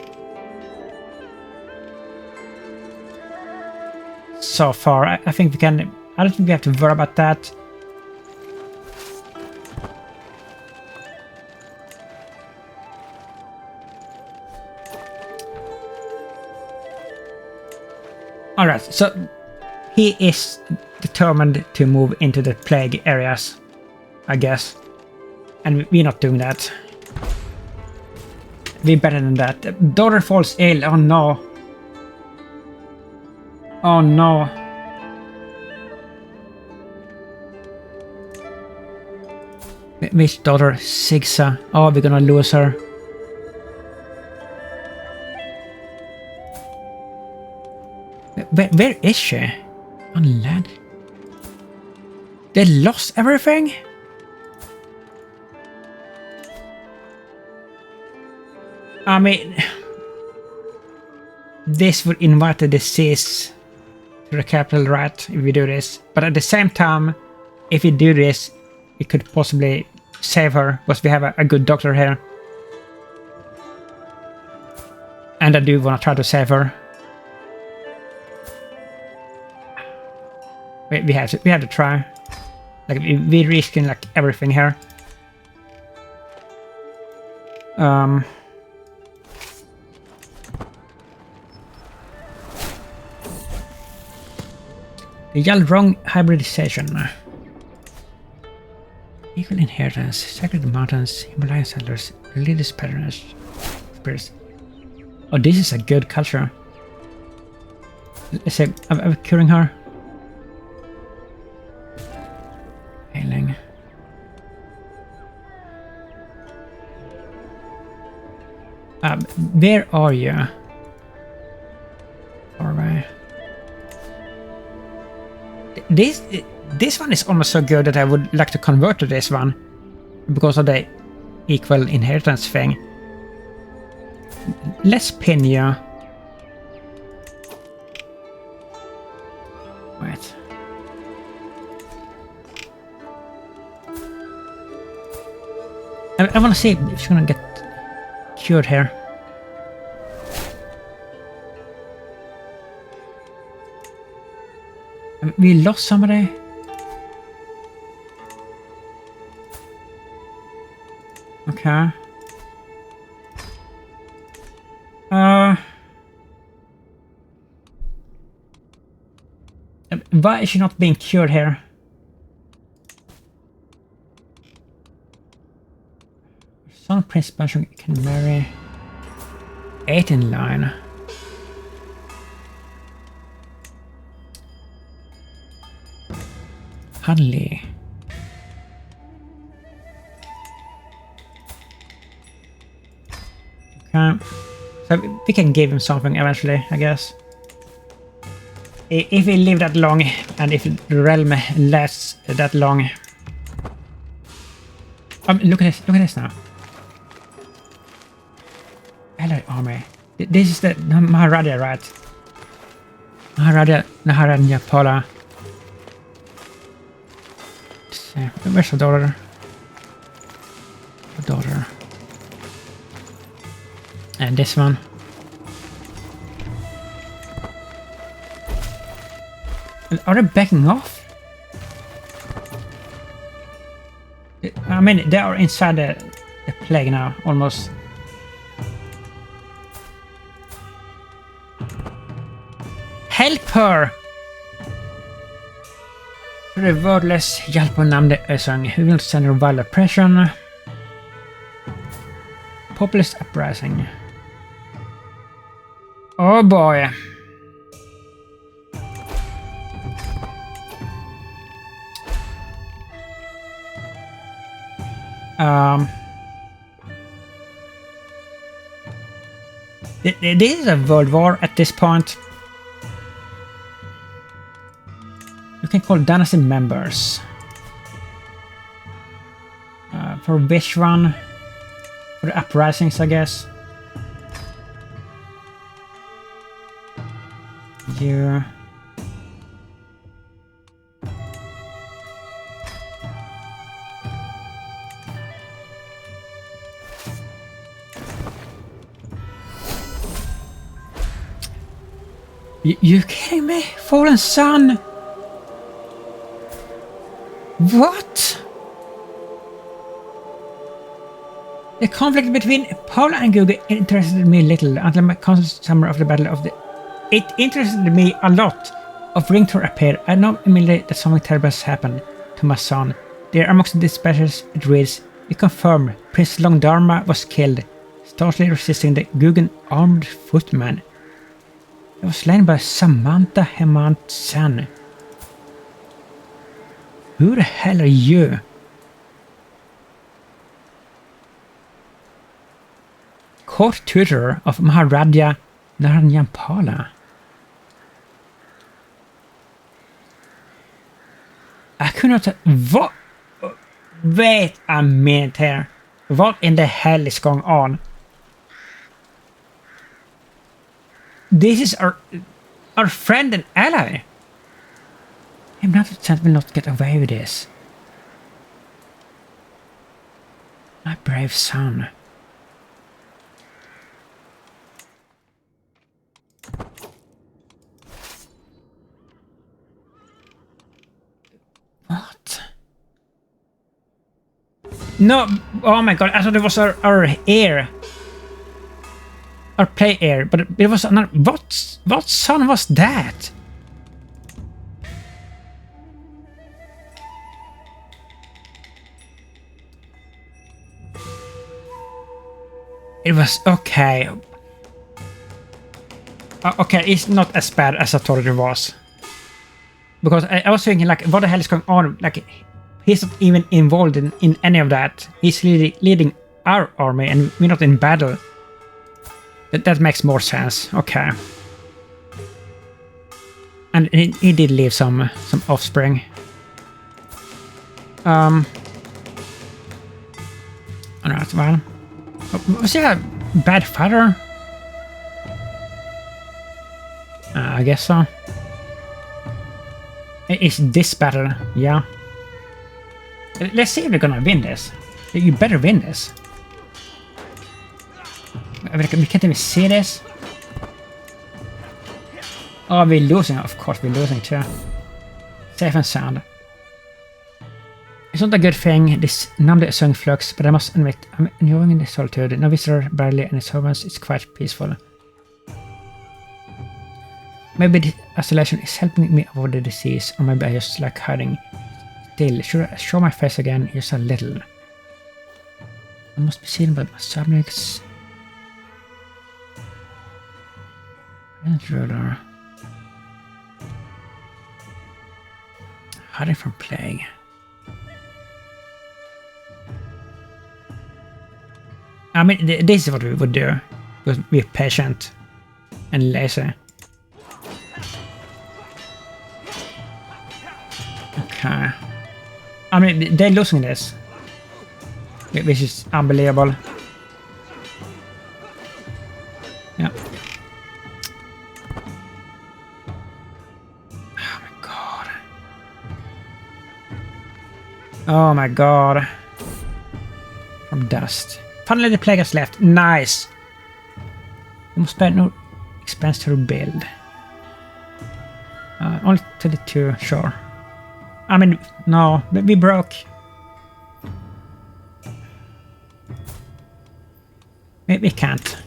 So far, I think we can... I don't think we have to worry about that. Alright, so he is determined to move into the plague areas, I guess. And we're not doing that. We're better than that. Daughter falls ill, oh no. Oh no. Which daughter? Sigsa. Oh, we're gonna lose her. Where is she? On land? They lost everything? I mean... This would invite the disease to the capital, right? If we do this. But at the same time, if we do this, we could possibly save her, because we have a good doctor here. And I do want to try to save her. We have to try. Like we're risking like everything here. The Yalrong hybridization. Equal inheritance, sacred mountains, Himalayan settlers, religious patronage, spirits. Oh, this is a good culture. Let's say I'm curing her. Hailing. Where are you? Alright. This one is almost so good that I would like to convert to this one because of the equal inheritance thing. Let's pin you. Wait. I want to see if she's gonna get cured here. We lost somebody. Okay. Why is she not being cured here? Son Prince Banshung can marry 8 in line. Hardly. Okay. So we can give him something eventually, I guess. If we live that long, and if the realm lasts that long. Look at this now. Allied army. This is the Maharaja, right? Maharaja Pala. Where's the daughter? The daughter. And this one. Are they backing off? I mean, they are inside the plague now, almost. Help her! For the wordless hjälp och namn ösang. Who will send revival oppression? Populist uprising. Oh boy. This is a world war at this point. You can call dynasty members. For which one? For the uprisings, I guess. You. You kidding me? Fallen Sun? What? The conflict between Paula and Guga interested me little until my constant summary of the battle of the... It interested me a lot of Ringtor appeared. I know immediately that something terrible has happened to my son. There amongst the dispatches it reads, we confirm Prince Longdharma was killed, staunchly resisting the Gugan armed footman. He was slain by Samantha Hemant Sen. Who the hell are you? Court tutor of Maharaja Naranyampala. I could not... What? Wait a minute here. What in the hell is going on? This is our friend and ally. I'm not that will not get away with this. My brave son. What? No, oh my god, I thought it was our heir. Our play heir, but it was another... What son was that? It was okay. Okay, it's not as bad as I thought it was. Because I was thinking, like, what the hell is going on? Like, he's not even involved in any of that. He's leading our army and we're not in battle. That makes more sense. Okay. And he did leave some offspring. Alright, well. Was he a bad father? I guess so. It's this battle, yeah. Let's see if we're gonna win this. You better win this. We can't even see this. Oh, we're losing. Of course, we're losing too. Safe and sound. It's not a good thing, this numbly sung flux, but I must admit, I'm enjoying the solitude. No visitor, barely any servants, it's quite peaceful. Maybe the isolation is helping me avoid the disease, or maybe I just like hiding. Still, should I show my face again, just a little? I must be seen by my subjects. Ruler. Hiding from plague. I mean, this is what we would do. Because we're patient and lazy. Okay. I mean, they're losing this. Which is unbelievable. Yeah. Oh my god. Oh my god. From dust. Finally the plague has left. Nice. You must spend no expense to rebuild. Only 22, sure. I mean, no, we broke. We can't.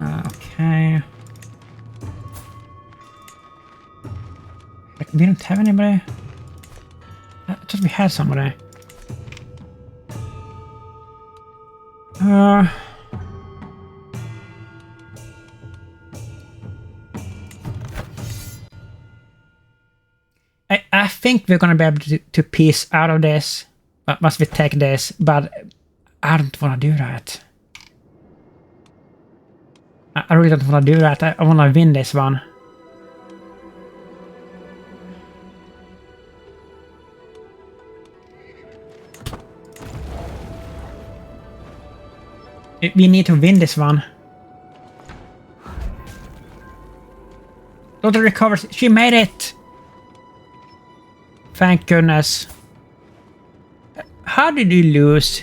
Okay. Like, we don't have anybody. I thought we had somebody. I think we're gonna be able to piece out of this once we take this, but I don't want to do that. I really don't want to do that. I want to win this one. We need to win this one. Daughter recovers. She made it! Thank goodness. How did you lose?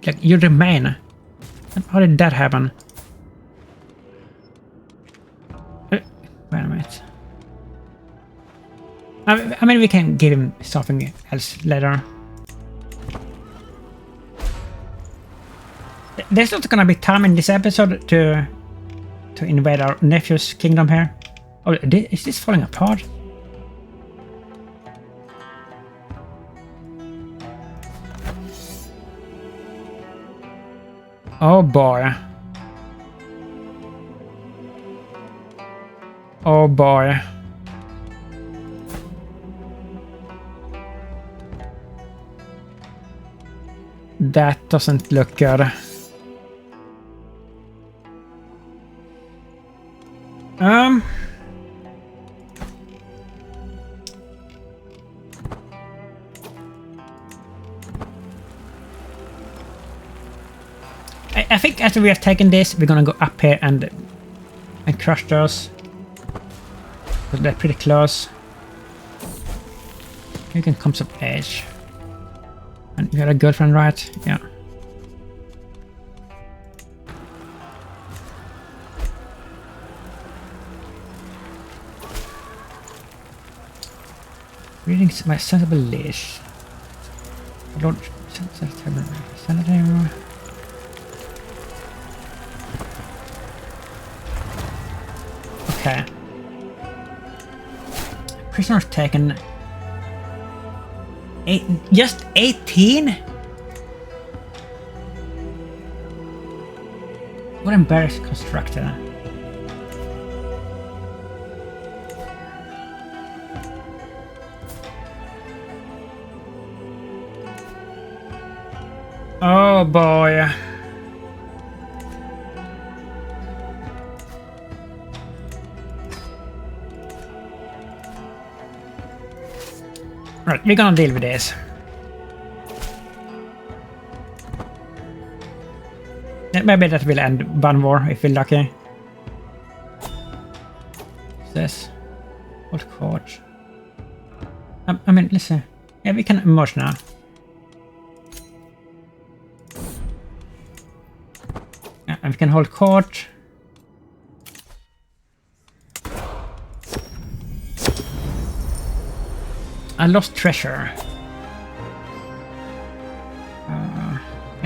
Like, you remain. How did that happen? Wait a minute. I mean, we can give him something else later. There's not gonna be time in this episode to invade our nephew's kingdom here. Oh, is this falling apart? Oh boy. Oh boy. That doesn't look good. I think after we have taken this, we're gonna go up here and crush those. Because they're pretty close. You can come some edge. And you got a girlfriend, right? Yeah. Reading my sensible leash. Lord Senator. Okay. Prisoners taken. Just 18? What embarrassing constructor. Oh boy. Right, we're gonna deal with this. Maybe that will end one war if we're lucky. What's this? Old court. I mean, listen. Yeah, we can merge now. Yeah, and we can hold court. I lost treasure.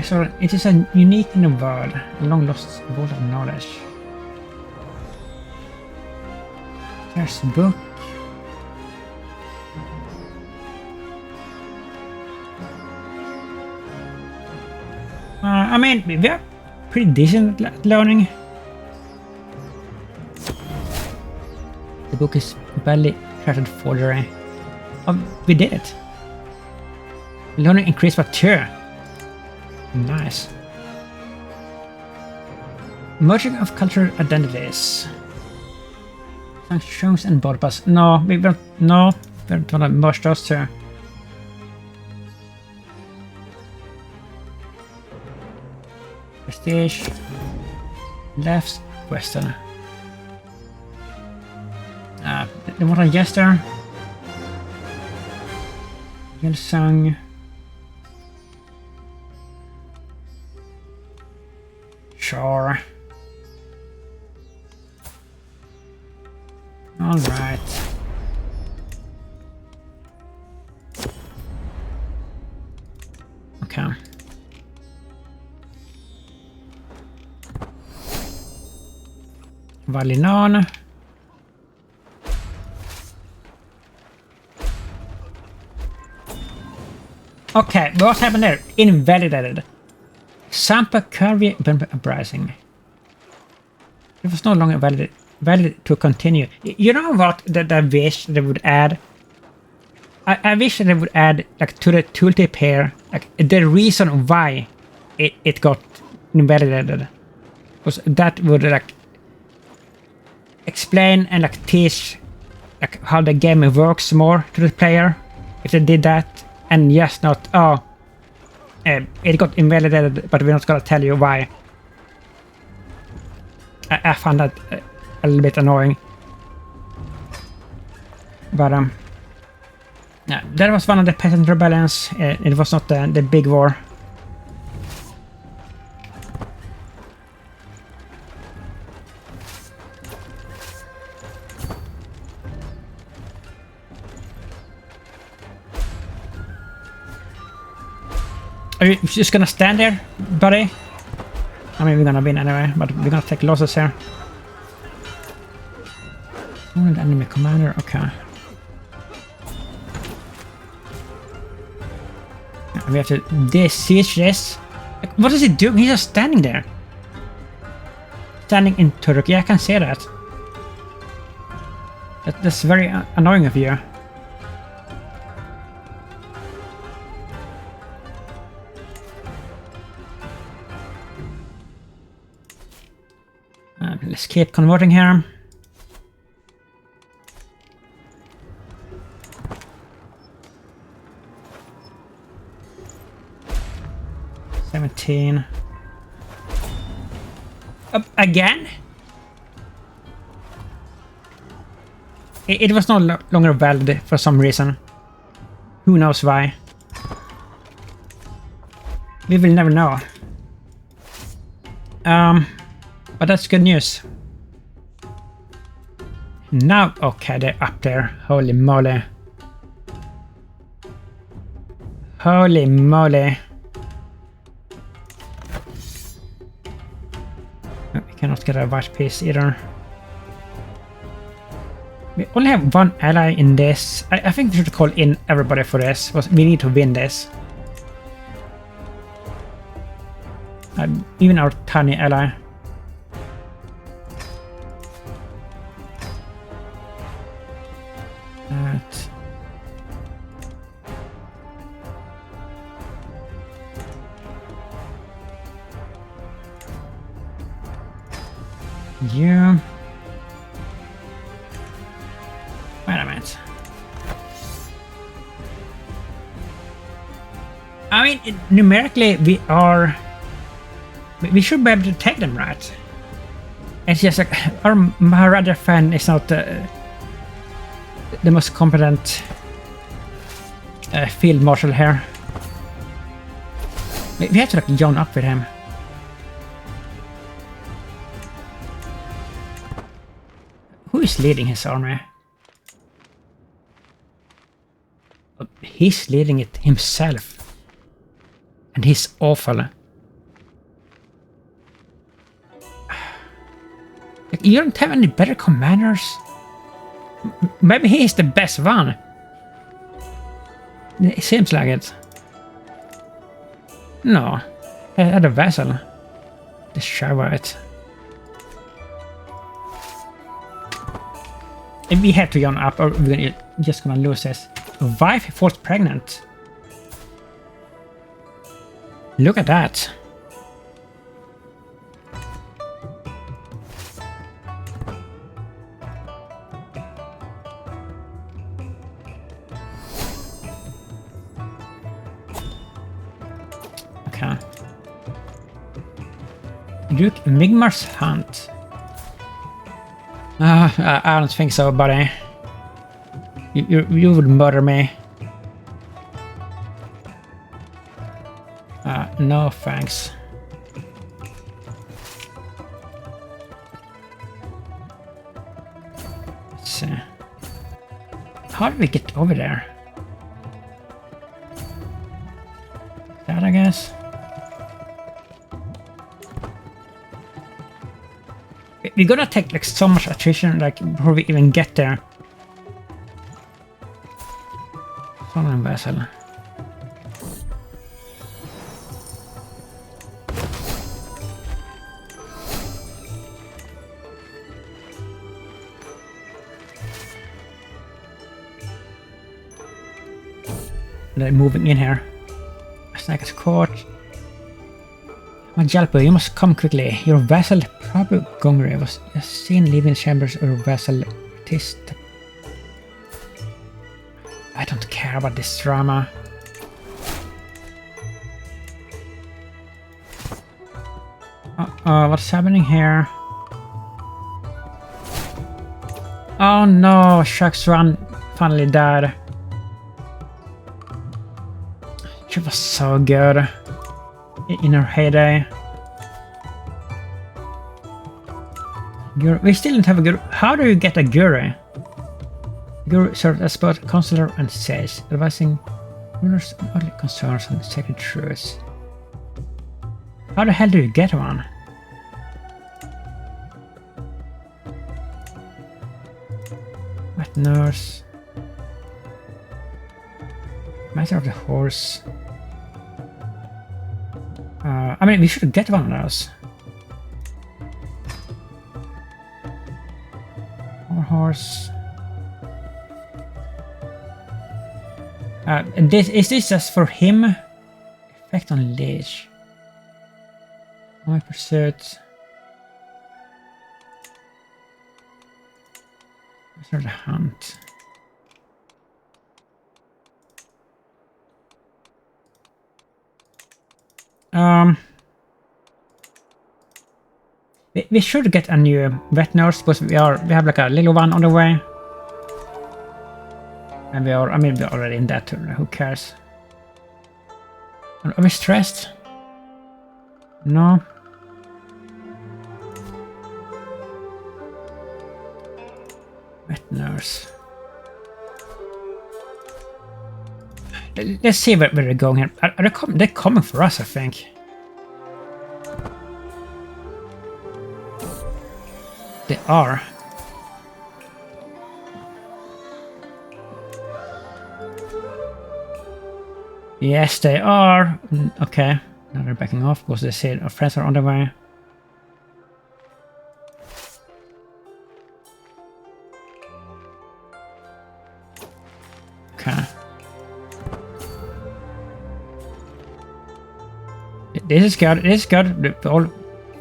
So it is a unique in the world, a long lost vault of knowledge. There's a book. I mean, we are pretty decent at learning. The book is badly crafted forgery. Oh, we did it. Learning increased by 2. Nice. Merging of cultural identities. Sanctions and body pass. No, we don't. No, we don't want to merge those two. Prestige. Left. Western. The modern jester. Yelsung. Sure. All right. Okay. Valinon. Okay, what happened there? Invalidated. Sampa Curvy Uprising. It was no longer valid to continue. You know what that I wish they would add? I wish they would add like to the tooltip here, like the reason why it got invalidated. Because that would like explain and like teach like how the game works more to the player if they did that, and just not it got invalidated, but we're not gonna tell you why. I found that a little bit annoying. But yeah, that was one of the peasant rebellions. It was not the big war. Are you just gonna stand there, buddy? I mean, we're gonna win anyway, but we're gonna take losses here. Wounded enemy commander, okay. We have to siege this. Like, what is he doing? He's just standing there. Standing in Turkey, I can say that. That's very annoying of you. Let's keep converting here. Up again? It was no longer valid for some reason. Who knows why? We will never know. But that's good news. Now, okay, they're up there. Holy moly. Holy moly. We cannot get a white piece either. We only have one ally in this. I think we should call in everybody for this. We need to win this. Even our tiny ally. Yeah. Wait a minute. I mean, numerically, we should be able to take them, right? It's just like our Maharaja fan is not the most competent field marshal here. We have to like join up with him. Who is leading his army? He's leading it himself. And he's awful. Like, you don't have any better commanders? Maybe he's the best one. It seems like it. No. I had a vassal. The Shavite. If we have to join up, or we're just gonna lose this. Wife falls pregnant. Look at that. Okay. Duke Migmar's Hunt. I don't think so, buddy. You would murder me. No thanks. Let's see. How do we get over there? That, I guess. We're gonna take like so much attrition like before we even get there. Foreign vessel. They're moving in here. Snack is caught. Majalpo, you must come quickly. Your vessel, Prabhu Gongre, was seen leaving the chambers of your vessel. I don't care about this drama. What's happening here? Oh no, Shark's Run finally died. She was so good in her heyday. We still don't have a guru. How do you get a guru? Guru serves as both counselor and sage, advising rulers on earthly concerns and sacred truths. How the hell do you get one? Wet nurse. Master of the horse. I mean, we should get one of those. More horse. And is this just for him? Effect on leash. My pursuit. Master of the hunt. We should get a new vet nurse because we have like a little one on the way. And we're already in that turn, who cares? Are we stressed? No. Vet nurse. Let's see where we're going here. They're coming for us, I think. They are. Yes, they are. Okay. Now they're backing off because they say our friends are on the way. Okay. This is good. This is good. We're all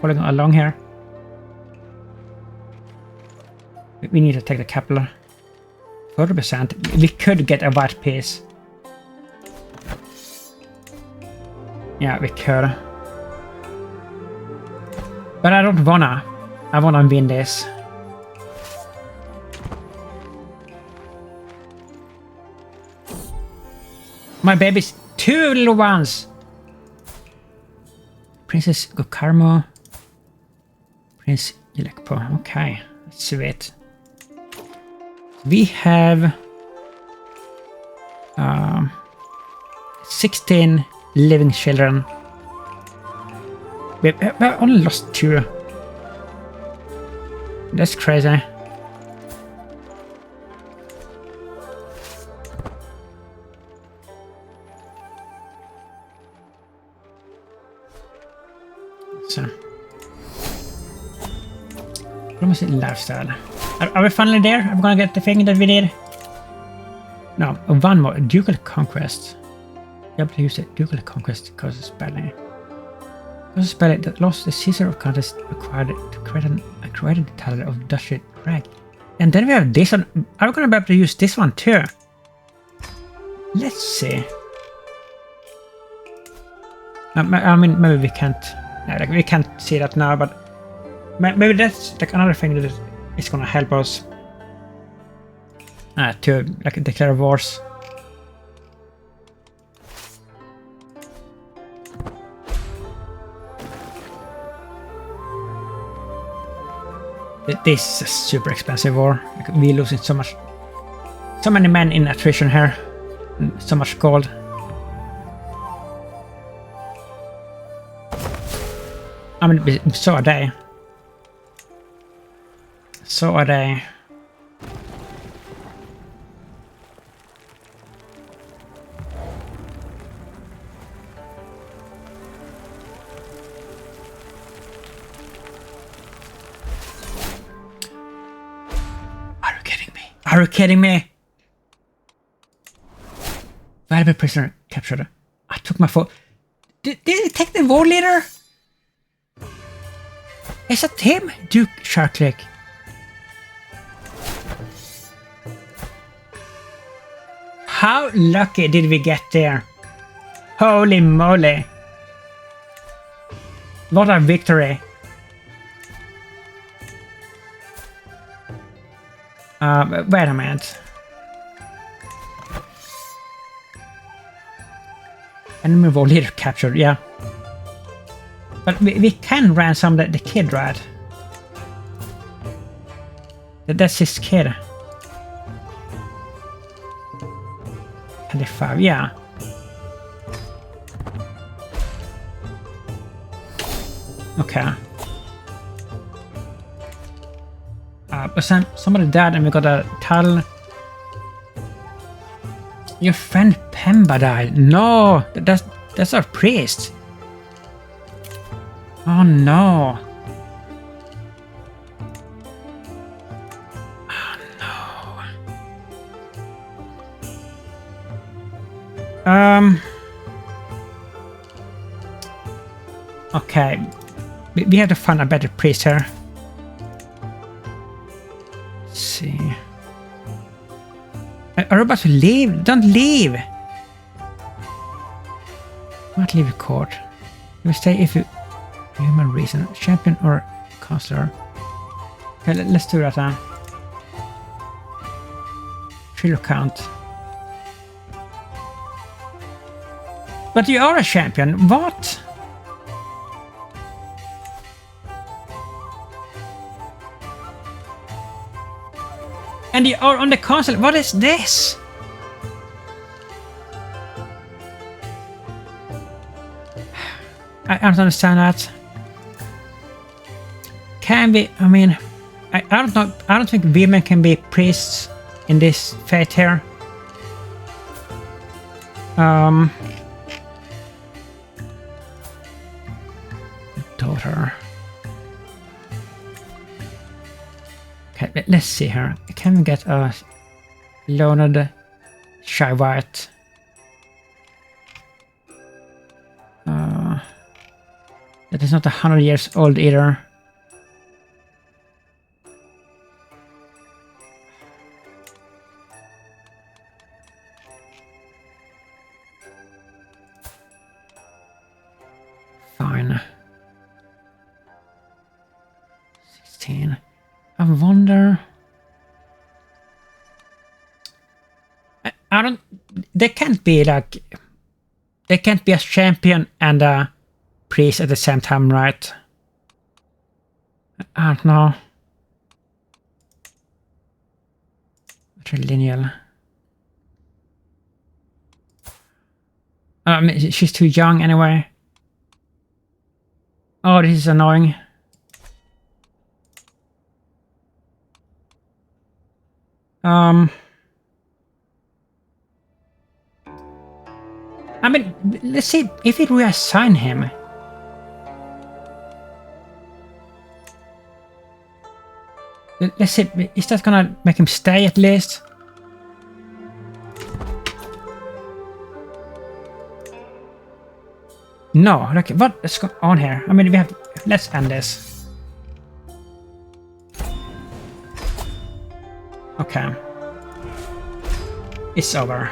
following along here. We need to take the capital. 40%. We could get a white piece. Yeah, we could. But I don't wanna. I wanna win this. My babies. 2 little ones. Princess Gokarmo. Prince Yilekpo. Okay. Sweet. We have 16 living children. We've only lost 2. That's crazy. So, promising lifestyle. Are we finally there? I'm gonna get the thing that we did. No, one more. Ducal Conquest. You have to use the Ducal Conquest because it's spelling. Because it's spelling that lost the Caesar of contest required to create the title of Duchy Rag. And then we have this one. Are we gonna be able to use this one too? Let's see. I mean, maybe we can't. Like, we can't see that now, but maybe that's like another thing that is gonna help us to like declare wars. This is a super expensive war. Like, we're losing so many men in attrition here, and so much gold. I mean, so are they. So are they. Are you kidding me? Are you kidding me? Valuable prisoner captured. I took my phone. Did he take the war leader? Is that him? Duke Sharklick. How lucky did we get there? Holy moly. What a victory. Wait a minute. Enemy war leader captured, yeah. But we can ransom the kid, right? That's his kid. 25, yeah. Okay. But somebody died and we got a title. Your friend Pemba died. No, that's our priest. Oh no. Oh no. Okay. We have to find a better priest here. Let's see. Are you about to leave? Don't leave! Might leave the court. You will stay if you... Human reason. Champion or counselor? Okay, let's do that then. Trio count. But you are a champion. What? And you are on the council. What is this? I don't understand that. Can we? I mean, I don't know. I don't think women can be priests in this fate here. Daughter. Okay, let's see here. Can we get a loaned shy white? That is not 100 years old either. Fine. 16. I wonder... I don't... They can't be like... They can't be a champion and a priest at the same time, right? I don't know. Lineal. I mean, she's too young anyway. Oh, this is annoying. I mean, let's see if it reassign him. Let's see, is that gonna make him stay at least? No, like what is going on here? I mean, we have. Let's end this. Okay. It's over.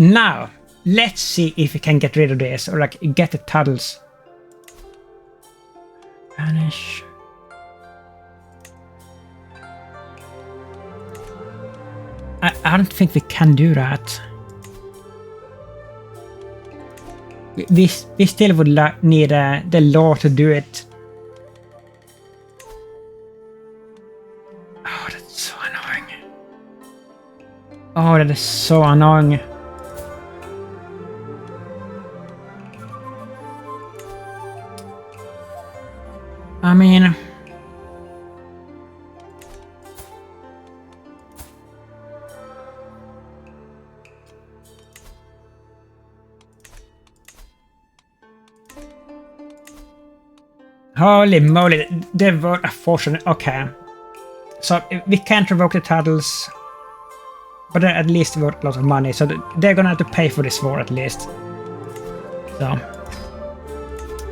now, let's see if we can get rid of this, or like get the tunnels. Vanish. I don't think we can do that. We still would need the law to do it. Oh, that's so annoying. Oh, that is so annoying. I mean... Holy moly, they were unfortunate. Okay. So we can't revoke the titles, but at least worth a lot of money, so they're gonna have to pay for this war at least. So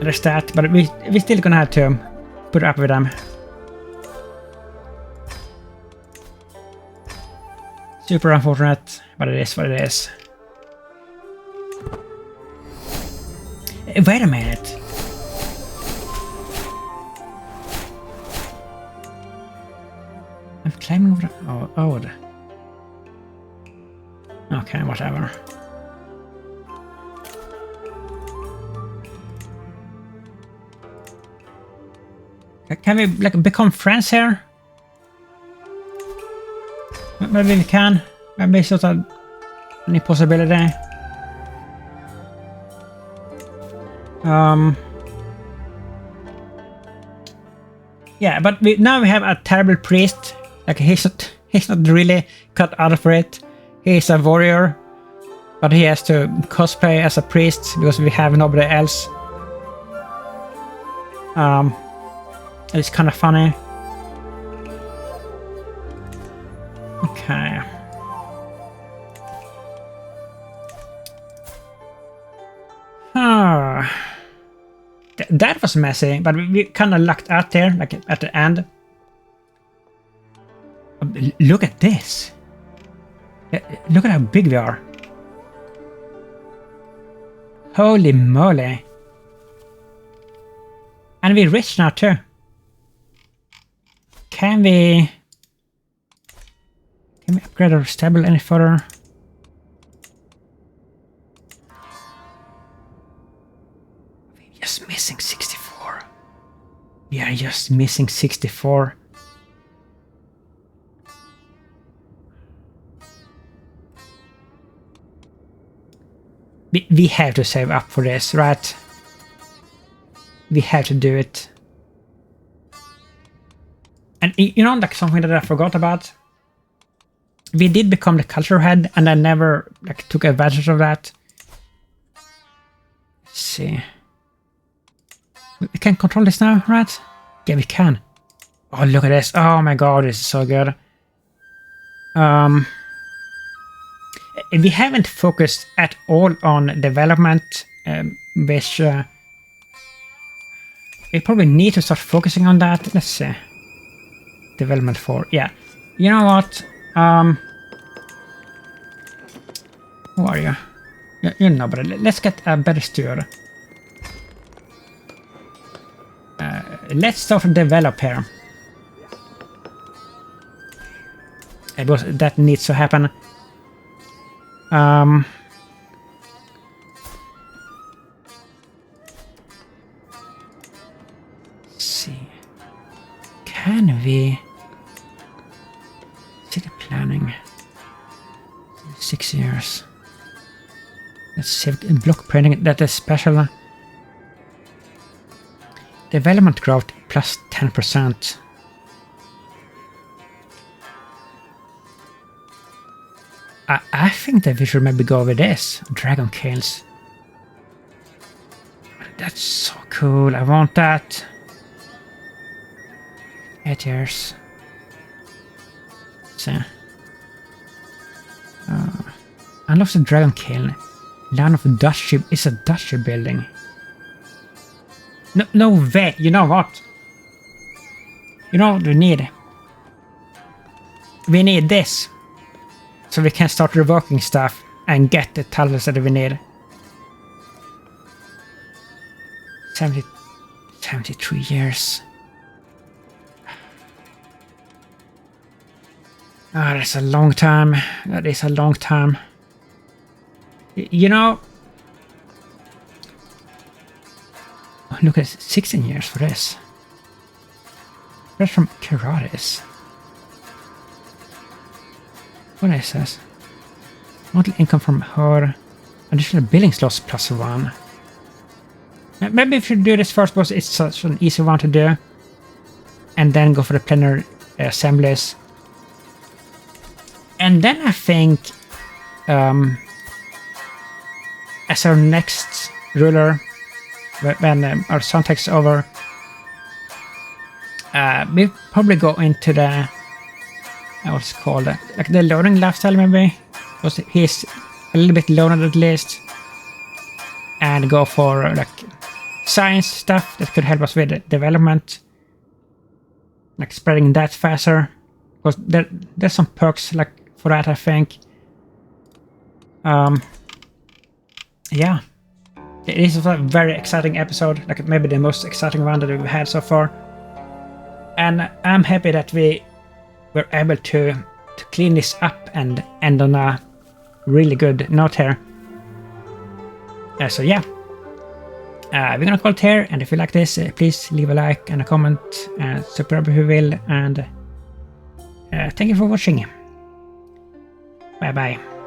there's that, but we still gonna have to put up with them. Super unfortunate, but it is what it is. Wait a minute. I'm climbing over the... Oh. Okay, whatever. Can we like become friends here? Maybe we can. Maybe it's not any possibility. Yeah, but now we have a terrible priest. Like he's not really cut out for it. He's a warrior, but he has to cosplay as a priest because we have nobody else. It's kind of funny. Okay. That was messy, but we kind of lucked out there, like at the end. Look at this. Look at how big we are. Holy moly. And we're rich now too. Can we upgrade our stable any further? We're just missing 64. We are just missing 64. We have to save up for this, right? We have to do it. And you know, like something that I forgot about? We did become the culture head, and I never like took advantage of that. Let's see. We can control this now, right? Yeah, we can. Oh, look at this. Oh my god, this is so good. We haven't focused at all on development, which we probably need to start focusing on that. Let's see. Development 4. Yeah. You know what? Who are you? You're nobody. Let's get a better steward. Let's start to develop here. Because that needs to happen. Let's see. Can we see the planning? 6 years. Let's save block printing. That is special. Development growth plus 10%. I think that we should maybe go with this. Dragon kills. That's so cool. I want that. 8 years. So. Unlocks the dragon kill. Land of Duchy is a duchy building. No way. You know what? You know what we need? We need this. So we can start revoking stuff. and get the titles that we need. 73 years. Ah, that's a long time. That is a long time. You know, look at 16 years for this. That's from Karatis. What is this? Monthly income from her. Additional billing slots +1. Maybe if you do this first because it's such an easy one to do. And then go for the planar assemblies. And then I think as our next ruler, when our son takes over, we'll probably go into the what's it called, like the learning lifestyle maybe, because he's a little bit learned at least, and go for like science stuff that could help us with development, like spreading that faster, because there's some perks like for that I think. Yeah, it is a very exciting episode, like maybe the most exciting one that we've had so far, and I'm happy that we were able to clean this up and end on a really good note here. So yeah, we're gonna call it here, and if you like this, please leave a like and a comment, subscribe if you will, and thank you for watching. Bye bye.